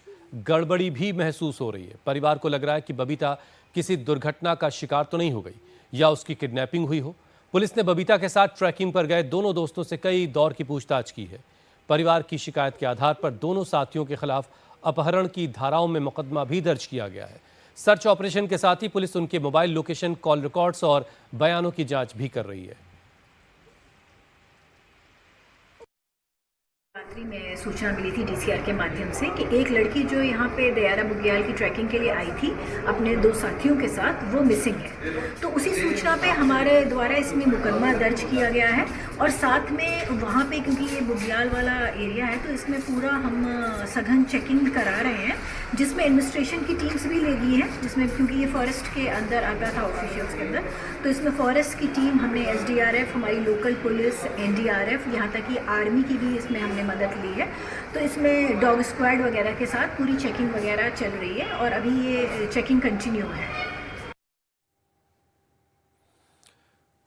गड़बड़ी भी महसूस हो रही है। परिवार को लग रहा है कि बबीता किसी दुर्घटना का शिकार तो नहीं हो गई या उसकी किडनैपिंग हुई हो। पुलिस ने बबीता के साथ ट्रैकिंग पर गए दोनों दोस्तों से कई दौर की पूछताछ की है। परिवार की शिकायत के आधार पर दोनों साथियों के खिलाफ अपहरण की धाराओं में मुकदमा भी दर्ज किया गया है। सर्च ऑपरेशन के साथ ही पुलिस उनके मोबाइल लोकेशन, कॉल रिकॉर्ड्स और बयानों की जांच भी कर रही है। रात्रि में सूचना मिली थी DCR के माध्यम से कि एक लड़की जो यहाँ पे दियारा बुग्याल की ट्रैकिंग के लिए आई थी अपने 2 साथियों के साथ, वो मिसिंग है। तो उसी सूचना पे हमारे द्वारा इसमें मुकदमा दर्ज किया गया है, और साथ में वहाँ पे क्योंकि ये बुग्याल वाला एरिया है तो इसमें पूरा हम सघन चेकिंग करा रहे हैं, जिसमें एडमिनिस्ट्रेशन की टीम्स भी ले गई हैं, जिसमें क्योंकि ये फॉरेस्ट के अंदर आता था ऑफिशियल्स के अंदर, तो इसमें फॉरेस्ट की टीम, हमने SDRF, हमारी लोकल पुलिस, NDRF, यहाँ तक कि आर्मी की भी इसमें हमने मदद ली है। तो इसमें डॉग स्क्वाड वगैरह के साथ पूरी चेकिंग वगैरह चल रही है और अभी ये चेकिंग कंटिन्यू है।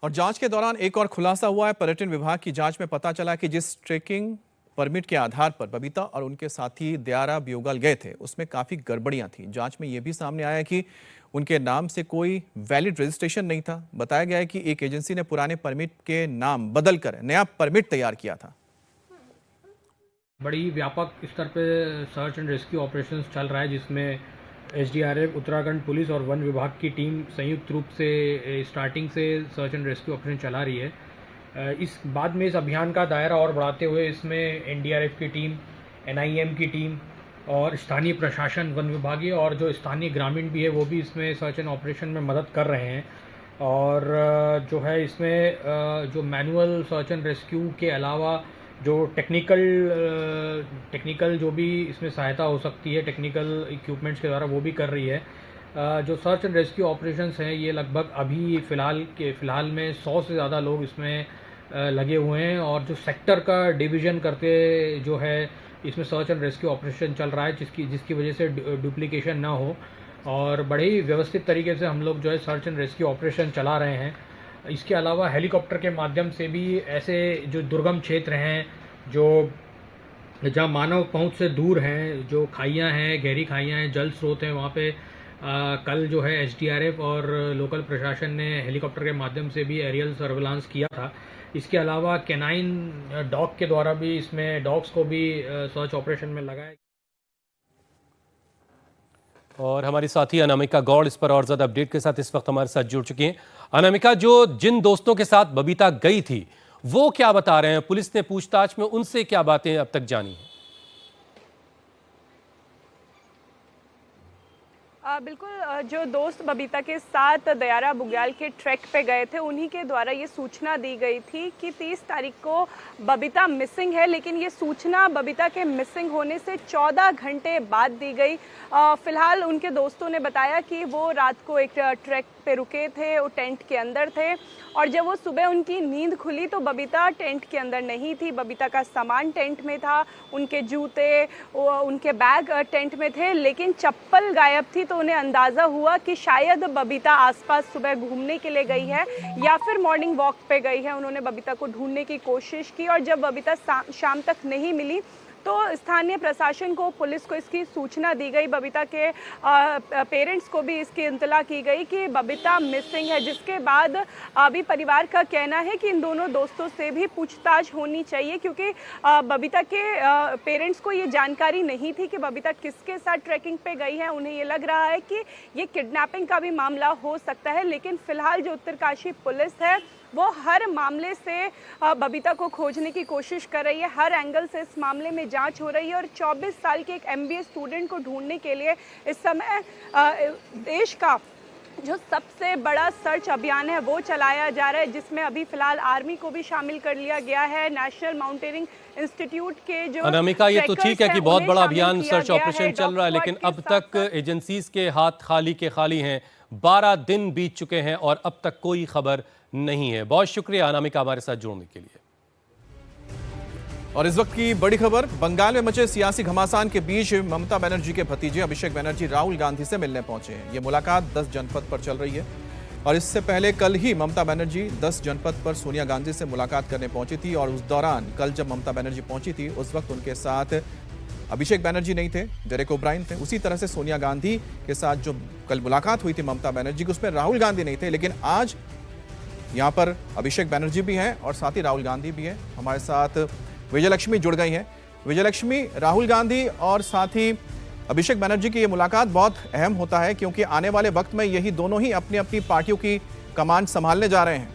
और जांच के दौरान एक और खुलासा हुआ है। पर्यटन विभाग की जांच में पता चला कि जिस ट्रेकिंग परमिट के आधार पर बबीता और उनके साथी दयारा ब्योगल गए थे उसमें काफी गड़बड़ियां थी। जांच में यह भी सामने आया कि उनके नाम से कोई वैलिड रजिस्ट्रेशन नहीं था। बताया गया है कि एक एजेंसी ने पुराने परमिट के नाम बदलकर नया परमिट तैयार किया था। बड़ी व्यापक स्तर पे सर्च एंड रेस्क्यू ऑपरेशंस चल रहा है, जिसमें एसडीआरएफ, उत्तराखंड पुलिस और वन विभाग की टीम संयुक्त रूप से स्टार्टिंग से सर्च एंड रेस्क्यू ऑपरेशन चला रही है। इस बाद में इस अभियान का दायरा और बढ़ाते हुए इसमें एनडीआरएफ की टीम, एनआईएम की टीम और स्थानीय प्रशासन, वन विभागीय और जो स्थानीय ग्रामीण भी है वो भी इसमें सर्च एंड ऑपरेशन में मदद कर रहे हैं। और जो है इसमें जो मैनुअल सर्च एंड रेस्क्यू के अलावा जो टेक्निकल जो भी इसमें सहायता हो सकती है टेक्निकल इक्विपमेंट्स के द्वारा वो भी कर रही है। जो सर्च एंड रेस्क्यू ऑपरेशंस हैं ये लगभग अभी फ़िलहाल में 100 से ज़्यादा लोग इसमें लगे हुए हैं और जो सेक्टर का डिवीज़न करके जो है इसमें सर्च एंड रेस्क्यू ऑपरेशन चल रहा है, जिसकी वजह से डुप्लीकेशन ना हो और बड़े ही व्यवस्थित तरीके से हम लोग जो है सर्च एंड रेस्क्यू ऑपरेशन चला रहे हैं। इसके अलावा हेलीकॉप्टर के माध्यम से भी ऐसे जो दुर्गम क्षेत्र हैं, जो जहाँ मानव पहुंच से दूर हैं, जो खाइयाँ हैं, गहरी खाइयाँ हैं, जल स्रोत हैं, वहाँ पे कल जो है एसडीआरएफ और लोकल प्रशासन ने हेलीकॉप्टर के माध्यम से भी एरियल सर्विलांस किया था। इसके अलावा कैनाइन डॉग के द्वारा भी इसमें डॉग्स को भी सर्च ऑपरेशन में लगाया। और हमारी साथी अनामिका गौड़ इस पर और ज्यादा अपडेट के साथ इस वक्त हमारे साथ जुड़ चुकी हैं। अनामिका, जो जिन दोस्तों के साथ बबीता गई थी वो क्या बता रहे हैं? पुलिस ने पूछताछ में उनसे क्या बातें अब तक जानी हैं? बिल्कुल, जो दोस्त बबीता के साथ दयारा बुग्याल के ट्रैक पे गए थे उन्हीं के द्वारा ये सूचना दी गई थी कि 30 तारीख को बबीता मिसिंग है, लेकिन ये सूचना बबीता के मिसिंग होने से 14 घंटे बाद दी गई। फिलहाल उनके दोस्तों ने बताया कि वो रात को एक ट्रैक पे रुके थे, वो टेंट के अंदर थे और जब वो सुबह उनकी नींद खुली तो बबीता टेंट के अंदर नहीं थी। बबीता का सामान टेंट में था, उनके जूते, उनके बैग टेंट में थे, लेकिन चप्पल गायब थी। तो उन्हें अंदाज़ा हुआ कि शायद बबीता आसपास सुबह घूमने के लिए गई है या फिर मॉर्निंग वॉक पे गई है। उन्होंने बबीता को ढूंढने की कोशिश की और जब बबीता शाम तक नहीं मिली तो स्थानीय प्रशासन को, पुलिस को इसकी सूचना दी गई। बबीता के पेरेंट्स को भी इसकी इत्तला की गई कि बबीता मिसिंग है, जिसके बाद अभी परिवार का कहना है कि इन दोनों दोस्तों से भी पूछताछ होनी चाहिए, क्योंकि बबीता के पेरेंट्स को ये जानकारी नहीं थी कि बबीता किसके साथ ट्रैकिंग पे गई है। उन्हें ये लग रहा है कि ये किडनैपिंग का भी मामला हो सकता है, लेकिन फिलहाल जो उत्तरकाशी पुलिस है वो हर मामले से बबीता को खोजने की कोशिश कर रही है। हर एंगल से इस मामले में जांच हो रही है और 24 साल के एक एमबीए स्टूडेंट को ढूंढने के लिए इस समय देश का जो सबसे बड़ा सर्च अभियान है वो चलाया जा रहा है, जिसमें अभी फिलहाल आर्मी को भी शामिल कर लिया गया है। नेशनल माउंटेनिंग इंस्टीट्यूट के जो अनामिका, ये तो ठीक है कि बहुत बड़ा अभियान सर्च ऑपरेशन चल रहा है, लेकिन अब तक एजेंसीज के हाथ खाली के खाली हैं। 12 दिन बीत चुके हैं और अब तक कोई खबर नहीं है। बहुत शुक्रिया अनामिका हमारे साथ जुड़ने के लिए। और इस वक्त की बड़ी खबर, बंगाल में मचे सियासी घमासान के बीच ममता बनर्जी के भतीजे अभिषेक बनर्जी राहुल गांधी से मिलने पहुंचे हैं। ये मुलाकात 10 जनपद पर चल रही है और इससे पहले कल ही ममता बनर्जी 10 जनपद पर सोनिया गांधी से मुलाकात करने पहुंची थी और उस दौरान कल जब ममता बनर्जी पहुंची थी उस वक्त उनके साथ अभिषेक बनर्जी नहीं थे, डेरेक ओब्रायन थे। उसी तरह से सोनिया गांधी के साथ जो कल मुलाकात हुई थी ममता बनर्जी की, उसमें राहुल गांधी नहीं थे, लेकिन आज यहाँ पर अभिषेक बनर्जी भी हैं और साथ ही राहुल गांधी भी हैं। हमारे साथ विजयलक्ष्मी जुड़ गई हैं। विजयलक्ष्मी, राहुल गांधी और साथ ही अभिषेक बनर्जी की ये मुलाकात बहुत अहम होता है, क्योंकि आने वाले वक्त में यही दोनों ही अपनी अपनी पार्टियों की कमान संभालने जा रहे हैं।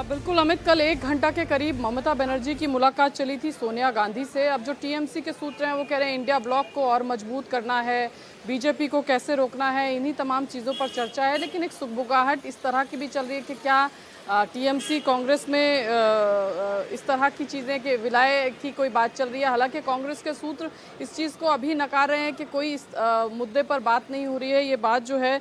बिल्कुल अमित, कल 1 घंटा के करीब ममता बनर्जी की मुलाकात चली थी सोनिया गांधी से। अब जो टीएमसी के सूत्र हैं वो कह रहे हैं इंडिया ब्लॉक को और मजबूत करना है, बीजेपी को कैसे रोकना है, इन्हीं तमाम चीज़ों पर चर्चा है। लेकिन एक सुगबुगाहट इस तरह की भी चल रही है कि क्या टीएमसी कांग्रेस में इस तरह की चीज़ें कि विलय की कोई बात चल रही है। हालांकि कांग्रेस के सूत्र इस चीज़ को अभी नकार रहे हैं कि कोई इस मुद्दे पर बात नहीं हो रही है। ये बात जो है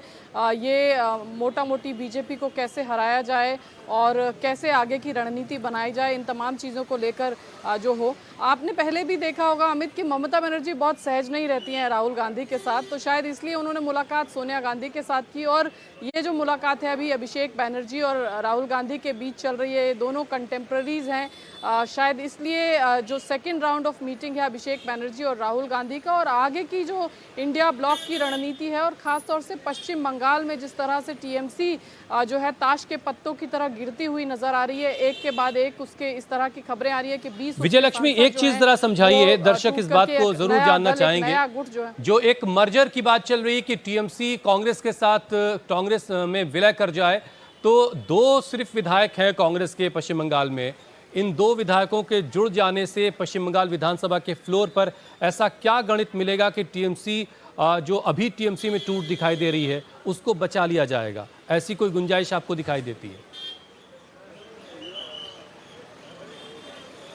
ये मोटा मोटी बीजेपी को कैसे हराया जाए और कैसे आगे की रणनीति बनाई जाए, इन तमाम चीज़ों को लेकर जो हो। आपने पहले भी देखा होगा अमित कि ममता बनर्जी बहुत सहज नहीं रहती हैं राहुल गांधी के साथ। तो शायद इसलिए उन्होंने मुलाकात सोनिया गांधी के साथ की। और ये जो मुलाकात है अभी अभिषेक बैनर्जी और राहुल गांधी के बीच चल रही है, दोनों कंटेम्प्रेरीज हैं, शायद इसलिए जो सेकेंड राउंड ऑफ मीटिंग है अभिषेक बैनर्जी और राहुल गांधी का, और आगे की जो इंडिया ब्लॉक की रणनीति है और ख़ासतौर से पश्चिम बंगाल में जिस तरह से टीएमसी जो है ताश के पत्तों की तरह गिरती हुई नजर आ रही है, एक के बाद एक उसके इस तरह की खबरें आ रही है कि 20 विजय लक्ष्मी, एक चीज जरा समझाइए, दर्शक इस बात को जरूर जानना चाहेंगे। जो एक मर्जर की बात चल रही है कि टीएमसी कांग्रेस के साथ कांग्रेस में विलय कर जाए, तो दो सिर्फ विधायक हैं कांग्रेस के पश्चिम बंगाल में, इन दो विधायकों के जुड़ जाने से पश्चिम बंगाल विधानसभा के फ्लोर पर ऐसा क्या गणित मिलेगा कि टीएमसी जो अभी टीएमसी में टूट दिखाई दे रही है उसको बचा लिया जाएगा? ऐसी कोई गुंजाइश आपको दिखाई देती है?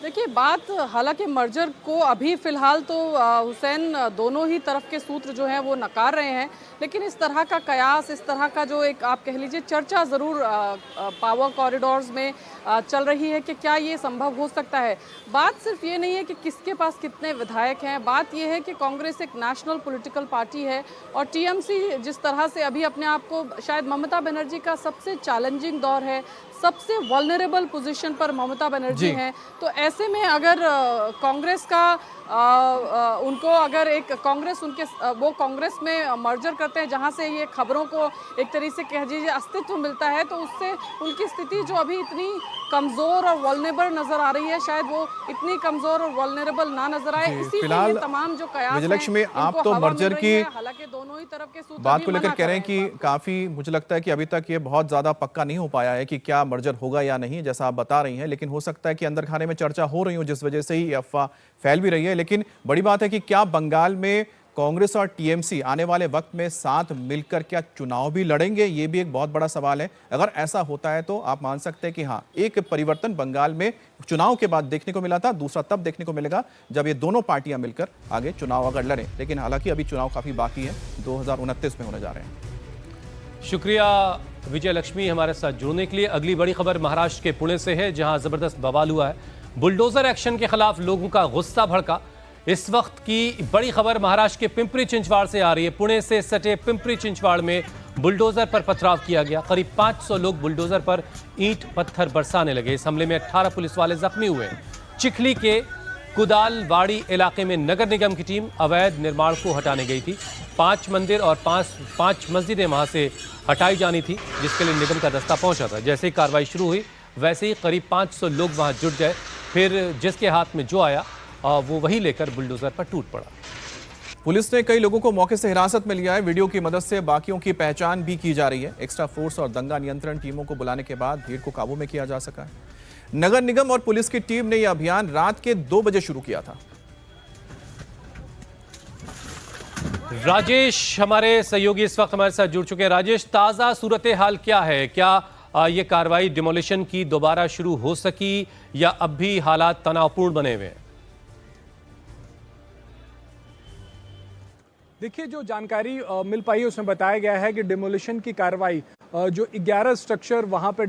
देखिए, बात हालांकि मर्जर को अभी फिलहाल तो हुसैन दोनों ही तरफ के सूत्र जो हैं वो नकार रहे हैं, लेकिन इस तरह का कयास, इस तरह का जो एक आप कह लीजिए चर्चा ज़रूर पावर कॉरिडोर्स में चल रही है कि क्या ये संभव हो सकता है। बात सिर्फ ये नहीं है कि किसके पास कितने विधायक हैं, बात ये है कि कांग्रेस एक नेशनल पॉलिटिकल पार्टी है और टीएमसी जिस तरह से अभी अपने आप को, शायद ममता बनर्जी का सबसे चैलेंजिंग दौर है, सबसे वल्नरेबल पोजीशन पर ममता बनर्जी हैं, तो ऐसे में अगर कांग्रेस का उनको अगर एक कांग्रेस उनके वो कांग्रेस में मर्जर करते हैं जहां से ये खबरों को एक तरीके से कह दीजिए अस्तित्व मिलता है, तो उससे उनकी स्थिति जो अभी इतनी कमजोर और वल्नरेबल नजर आ रही है, शायद वो इतनी कमजोर और वल्नरेबल ना नजर आए। इसीलिए तमाम जो कयास विजयलक्ष्मी, आप तो मर्जर की हालांकि दोनों ही तरफ के सूत्र बात को लेकर कह रहे हैं कि काफी, मुझे लगता है कि अभी तक ये बहुत ज्यादा पक्का नहीं हो पाया है कि क्या मर्जर होगा या नहीं, जैसा आप बता रही हैं, लेकिन हो सकता है कि अंदर खाने में चर्चा हो रही हो जिस वजह से ही अफवाह फैल भी रही है। लेकिन बड़ी बात है कि क्या बंगाल में कांग्रेस और टीएमसी आने वाले वक्त में साथ मिलकर क्या चुनाव भी लड़ेंगे, ये भी एक बहुत बड़ा सवाल है। अगर ऐसा होता है तो आप मान सकते हैं कि हाँ, एक परिवर्तन बंगाल में चुनाव के बाद देखने को मिला था, दूसरा तब देखने को मिलेगा जब ये दोनों पार्टियां मिलकर आगे चुनाव अगर लड़ें। लेकिन हालांकि अभी चुनाव काफी बाकी है, 2029 में होने जा रहे हैं। शुक्रिया विजय लक्ष्मी हमारे साथ जुड़ने के लिए। अगली बड़ी खबर महाराष्ट्र के पुणे से है, जहां जबरदस्त बवाल हुआ है। बुलडोजर एक्शन के खिलाफ लोगों का गुस्सा भड़का। इस वक्त की बड़ी खबर महाराष्ट्र के पिंपरी चिंचवाड़ से आ रही है। पुणे से सटे पिंपरी चिंचवाड़ में बुलडोजर पर पथराव किया गया। करीब 500 लोग बुलडोजर पर ईंट पत्थर बरसाने लगे। इस हमले में 18 पुलिस वाले जख्मी हुए। चिखली के कुदालवाड़ी इलाके में नगर निगम की टीम अवैध निर्माण को हटाने गई थी। 5 मंदिर और पांच मस्जिदें वहां से हटाई जानी थी, जिसके लिए निगम का दस्ता पहुंचा था। जैसे ही कार्रवाई शुरू हुई वैसे ही करीब 500 लोग वहां जुट गए। फिर जिसके हाथ में जो आया वो वही लेकर बुलडोजर पर टूट पड़ा। पुलिस ने कई लोगों को मौके से हिरासत में लिया है। वीडियो की मदद से बाकियों की पहचान भी की जा रही है। एक्स्ट्रा फोर्स और दंगा नियंत्रण टीमों को बुलाने के बाद भीड़ को काबू में किया जा सका है। नगर निगम और पुलिस की टीम ने यह अभियान रात के 2 बजे शुरू किया था। राजेश हमारे सहयोगी इस वक्त हमारे साथ जुड़ चुके हैं। राजेश, ताजा सूरत हाल क्या है? क्या ये कार्रवाई डिमोलिशन की दोबारा शुरू हो सकी या अब भी हालात तनावपूर्ण बने हुए हैं? देखिए, जो जानकारी मिल पाई है उसमें बताया गया है कि डिमोलिशन की कार्रवाई जो 11 स्ट्रक्चर वहां पर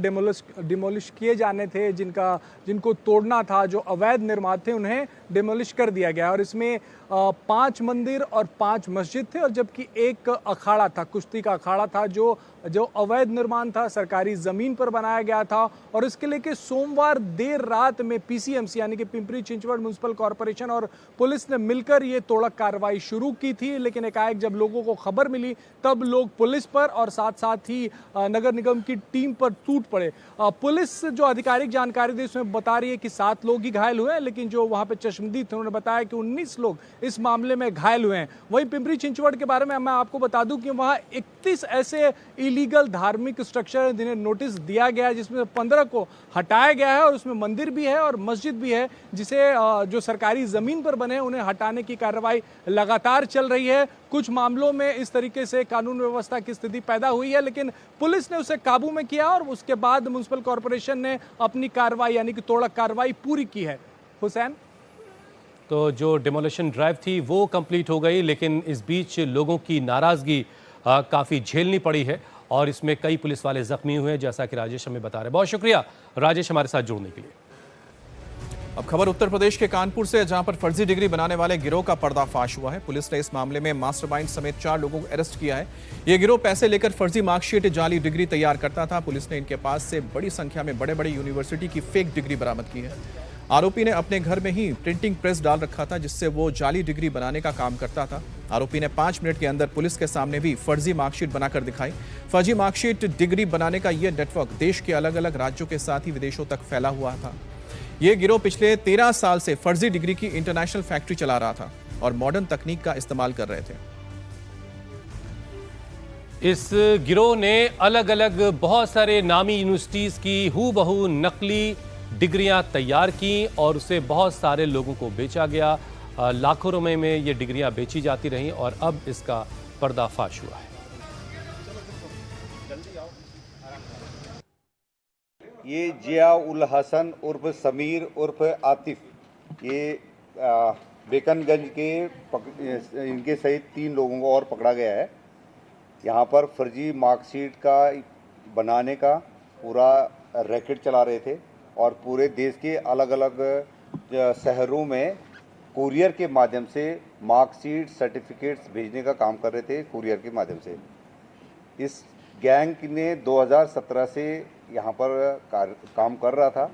डिमोलिश किए जाने थे, जिनको तोड़ना था, जो अवैध निर्माण थे, उन्हें डिमोलिश कर दिया गया। और इसमें 5 मंदिर और 5 मस्जिद थे, और जबकि एक अखाड़ा था, कुश्ती का अखाड़ा था, जो अवैध निर्माण था, सरकारी ज़मीन पर बनाया गया था। और इसके लेके सोमवार देर रात में पीसीएमसी यानी कि पिंपरी चिंचवड़ म्युनिसिपल कॉरपोरेशन और पुलिस ने मिलकर ये तोड़क कार्रवाई शुरू की थी। लेकिन एकाएक जब लोगों को खबर मिली तब लोग पुलिस पर और साथ साथ ही नगर निगम की टीम पर टूट पड़े। पुलिस जो आधिकारिक जानकारी दी उसमें बता रही है कि 7 लोग ही घायल हुए हैं, लेकिन जो वहाँ पे चश्मदीद थे उन्होंने बताया कि 19 लोग इस मामले में घायल हुए हैं। वहीं पिंपरी चिंचवड़ के बारे में मैं आपको बता दूं कि वहाँ 31 ऐसे इलीगल धार्मिक स्ट्रक्चर हैं जिन्हें नोटिस दिया गया है, जिसमें 15 को हटाया गया है, और उसमें मंदिर भी है और मस्जिद भी है, जिसे जो सरकारी जमीन पर बने उन्हें हटाने की कार्रवाई लगातार चल रही है। कुछ मामलों में इस तरीके से कानून व्यवस्था की स्थिति पैदा हुई है, लेकिन पुलिस ने उसे काबू में किया और उसके बाद म्युनिसिपल कॉर्पोरेशन ने अपनी कार्रवाई यानी कि तोड़क कार्रवाई पूरी की है। हुसैन, तो जो डिमोलिशन ड्राइव थी वो कंप्लीट हो गई, लेकिन इस बीच लोगों की नाराजगी काफ़ी झेलनी पड़ी है और इसमें कई पुलिस वाले जख्मी हुए, जैसा कि राजेश हमें बता रहे हैं। बहुत शुक्रिया राजेश हमारे साथ जुड़ने के लिए। अब खबर उत्तर प्रदेश के कानपुर से, जहां पर फर्जी डिग्री बनाने वाले गिरोह का पर्दाफाश हुआ है। पुलिस ने इस मामले में मास्टरमाइंड समेत 4 लोगों को अरेस्ट किया है। यह गिरोह पैसे लेकर फर्जी मार्कशीट, जाली डिग्री तैयार करता था। पुलिस ने इनके पास से बड़ी संख्या में बड़े बड़े यूनिवर्सिटी की फेक डिग्री बरामद की है। आरोपी ने अपने घर में ही प्रिंटिंग प्रेस डाल रखा था, जिससे वो जाली डिग्री बनाने का काम करता था। आरोपी ने 5 मिनट के अंदर पुलिस के सामने भी फर्जी मार्कशीट बनाकर दिखाई। फर्जी मार्कशीट डिग्री बनाने का यह नेटवर्क देश के अलग अलग राज्यों के साथ ही विदेशों तक फैला हुआ था। यह गिरोह पिछले 13 साल से फर्जी डिग्री की इंटरनेशनल फैक्ट्री चला रहा था और मॉडर्न तकनीक का इस्तेमाल कर रहे थे। इस गिरोह ने अलग अलग बहुत सारे नामी यूनिवर्सिटीज की हूबहू नकली डिग्रियां तैयार की और उसे बहुत सारे लोगों को बेचा गया। लाखों रुपए में ये डिग्रियां बेची जाती रहीं और अब इसका पर्दाफाश हुआ है। ये जिया उल हसन उर्फ समीर उर्फ आतिफ, ये बेकनगंज के इनके सहित 3 लोगों को और पकड़ा गया है। यहाँ पर फर्जी मार्कशीट का बनाने का पूरा रैकेट चला रहे थे और पूरे देश के अलग अलग शहरों में कुरियर के माध्यम से मार्कशीट सर्टिफिकेट्स भेजने का काम कर रहे थे, कुरियर के माध्यम से। इस गैंग ने 2017 से यहाँ पर काम कर रहा था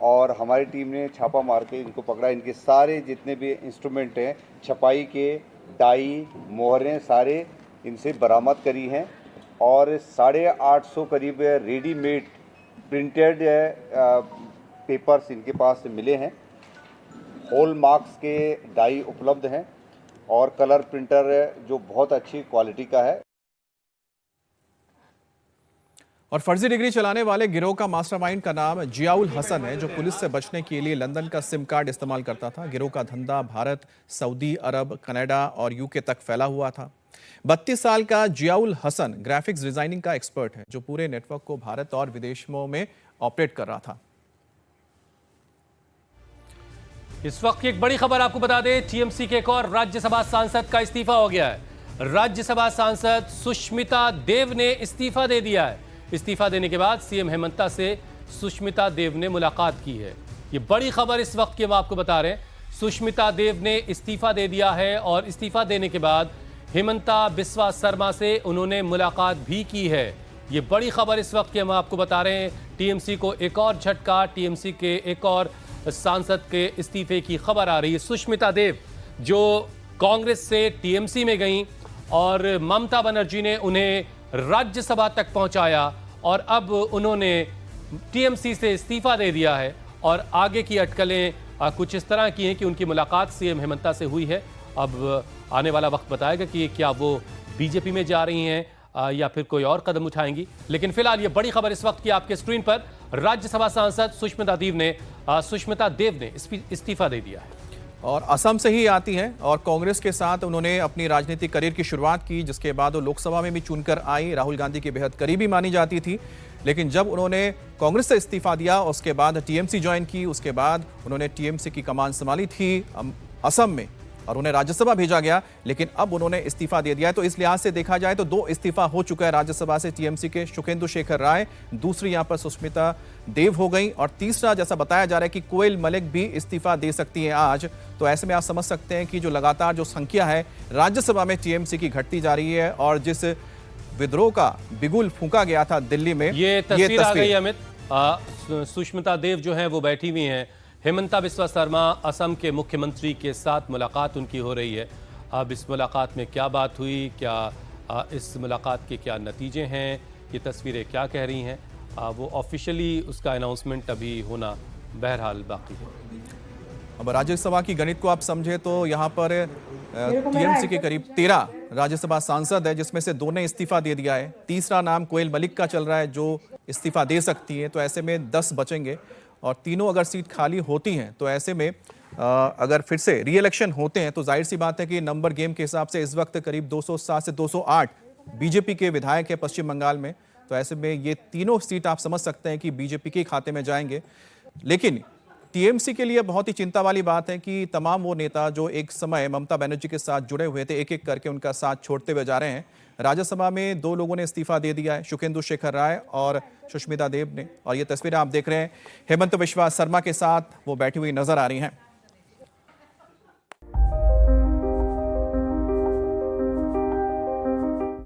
और हमारी टीम ने छापा मार के इनको पकड़ा। इनके सारे जितने भी इंस्ट्रूमेंट हैं, छपाई के डाई, मोहरें, सारे इनसे बरामद करी हैं और 850 करीब रेडीमेड प्रिंटेड पेपर्स इनके पास मिले हैं। हॉल मार्क्स के डाई उपलब्ध हैं और कलर प्रिंटर जो बहुत अच्छी क्वालिटी का है। और फर्जी डिग्री चलाने वाले गिरोह का मास्टरमाइंड का नाम जियाउल हसन है, जो पुलिस से बचने के लिए लंदन का सिम कार्ड इस्तेमाल करता था। गिरोह का धंधा भारत, सऊदी अरब, कनाडा और यूके तक फैला हुआ था। 32 साल का जियाउल हसन ग्राफिक्स डिजाइनिंग का एक्सपर्ट है, जो पूरे नेटवर्क को भारत और विदेशों में ऑपरेट कर रहा था। इस वक्त की एक बड़ी खबर आपको बता दें, टीएमसी के एक और राज्यसभा सांसद का इस्तीफा हो गया है। राज्यसभा सांसद सुष्मिता देव ने इस्तीफा दे दिया है। इस्तीफा देने के बाद सीएम हेमंता से सुष्मिता देव ने मुलाकात की है। ये बड़ी खबर इस वक्त की हम आपको बता रहे हैं। सुष्मिता देव ने इस्तीफा दे दिया है और इस्तीफा देने के बाद हेमंता बिस्वा शर्मा से उन्होंने मुलाकात भी की है। ये बड़ी खबर इस वक्त की हम आपको बता रहे हैं। टीएमसी को एक और झटका, टीएमसी के एक और सांसद के इस्तीफे की खबर आ रही है। सुष्मिता देव जो कांग्रेस से टीएमसी में गईं और ममता बनर्जी ने उन्हें राज्यसभा तक पहुंचाया और अब उन्होंने टीएमसी से इस्तीफा दे दिया है और आगे की अटकलें कुछ इस तरह की हैं कि उनकी मुलाकात सीएम हेमंता से हुई है। अब आने वाला वक्त बताएगा कि क्या वो बीजेपी में जा रही हैं या फिर कोई और कदम उठाएंगी। लेकिन फिलहाल ये बड़ी खबर इस वक्त की आपके स्क्रीन पर, राज्यसभा सांसद सुष्मिता देव ने इस्तीफा दे दिया है और असम से ही आती हैं और कांग्रेस के साथ उन्होंने अपनी राजनीतिक करियर की शुरुआत की, जिसके बाद वो लोकसभा में भी चुनकर आई। राहुल गांधी की बेहद करीबी मानी जाती थी, लेकिन जब उन्होंने कांग्रेस से इस्तीफा दिया, उसके बाद टीएमसी ज्वाइन की, उसके बाद उन्होंने टीएमसी की कमान संभाली थी असम में और उन्हें राज्यसभा भेजा गया, लेकिन अब उन्होंने इस्तीफा दे दिया है। तो इस लिहाज से देखा जाए तो 2 इस्तीफा हो चुका है राज्यसभा से। टीएमसी के शुकेंदु शेखर राय, दूसरी यहां पर सुष्मिता देव हो गई और तीसरा जैसा बताया जा रहा है कि कोयल मलिक भी इस्तीफा दे सकती हैं आज। तो ऐसे में आप समझ सकते हैं कि जो लगातार जो संख्या है राज्यसभा में टीएमसी की घटती जा रही है और जिस विद्रोह का बिगुल फूंका गया था दिल्ली में, ये तस्वीर आ गई अमित। सुष्मिता देव जो है वो बैठी हुई हैं। हेमंता बिस्वा शर्मा असम के मुख्यमंत्री के साथ मुलाकात उनकी हो रही है। अब इस मुलाकात में क्या बात हुई, क्या इस मुलाकात के क्या नतीजे हैं, ये तस्वीरें क्या कह रही हैं, वो ऑफिशियली उसका अनाउंसमेंट अभी होना बहरहाल बाकी है। अब राज्यसभा की गणित को आप समझे तो यहाँ पर टीएमसी के करीब 13 राज्यसभा सांसद है, जिसमें से 2 ने इस्तीफा दे दिया है। तीसरा नाम कोयल मलिक का चल रहा है जो इस्तीफा दे सकती है। तो ऐसे में 10 बचेंगे और तीनों अगर सीट खाली होती हैं तो ऐसे में अगर फिर से री इलेक्शन होते हैं तो जाहिर सी बात है कि नंबर गेम के हिसाब से इस वक्त करीब 207 से 208 बीजेपी के विधायक है पश्चिम बंगाल में। तो ऐसे में ये तीनों सीट आप समझ सकते हैं कि बीजेपी के खाते में जाएंगे। लेकिन टीएमसी के लिए बहुत ही चिंता वाली बात है कि तमाम वो नेता जो एक समय ममता बनर्जी के साथ जुड़े हुए थे, एक एक करके उनका साथ छोड़ते हुए जा रहे हैं। राज्यसभा में 2 लोगों ने इस्तीफा दे दिया है, शुकेंदु शेखर राय और सुष्मिता देव ने। और ये तस्वीरें आप देख रहे हैं हेमंत विश्वा शर्मा के साथ वो बैठी हुई नजर आ रही हैं।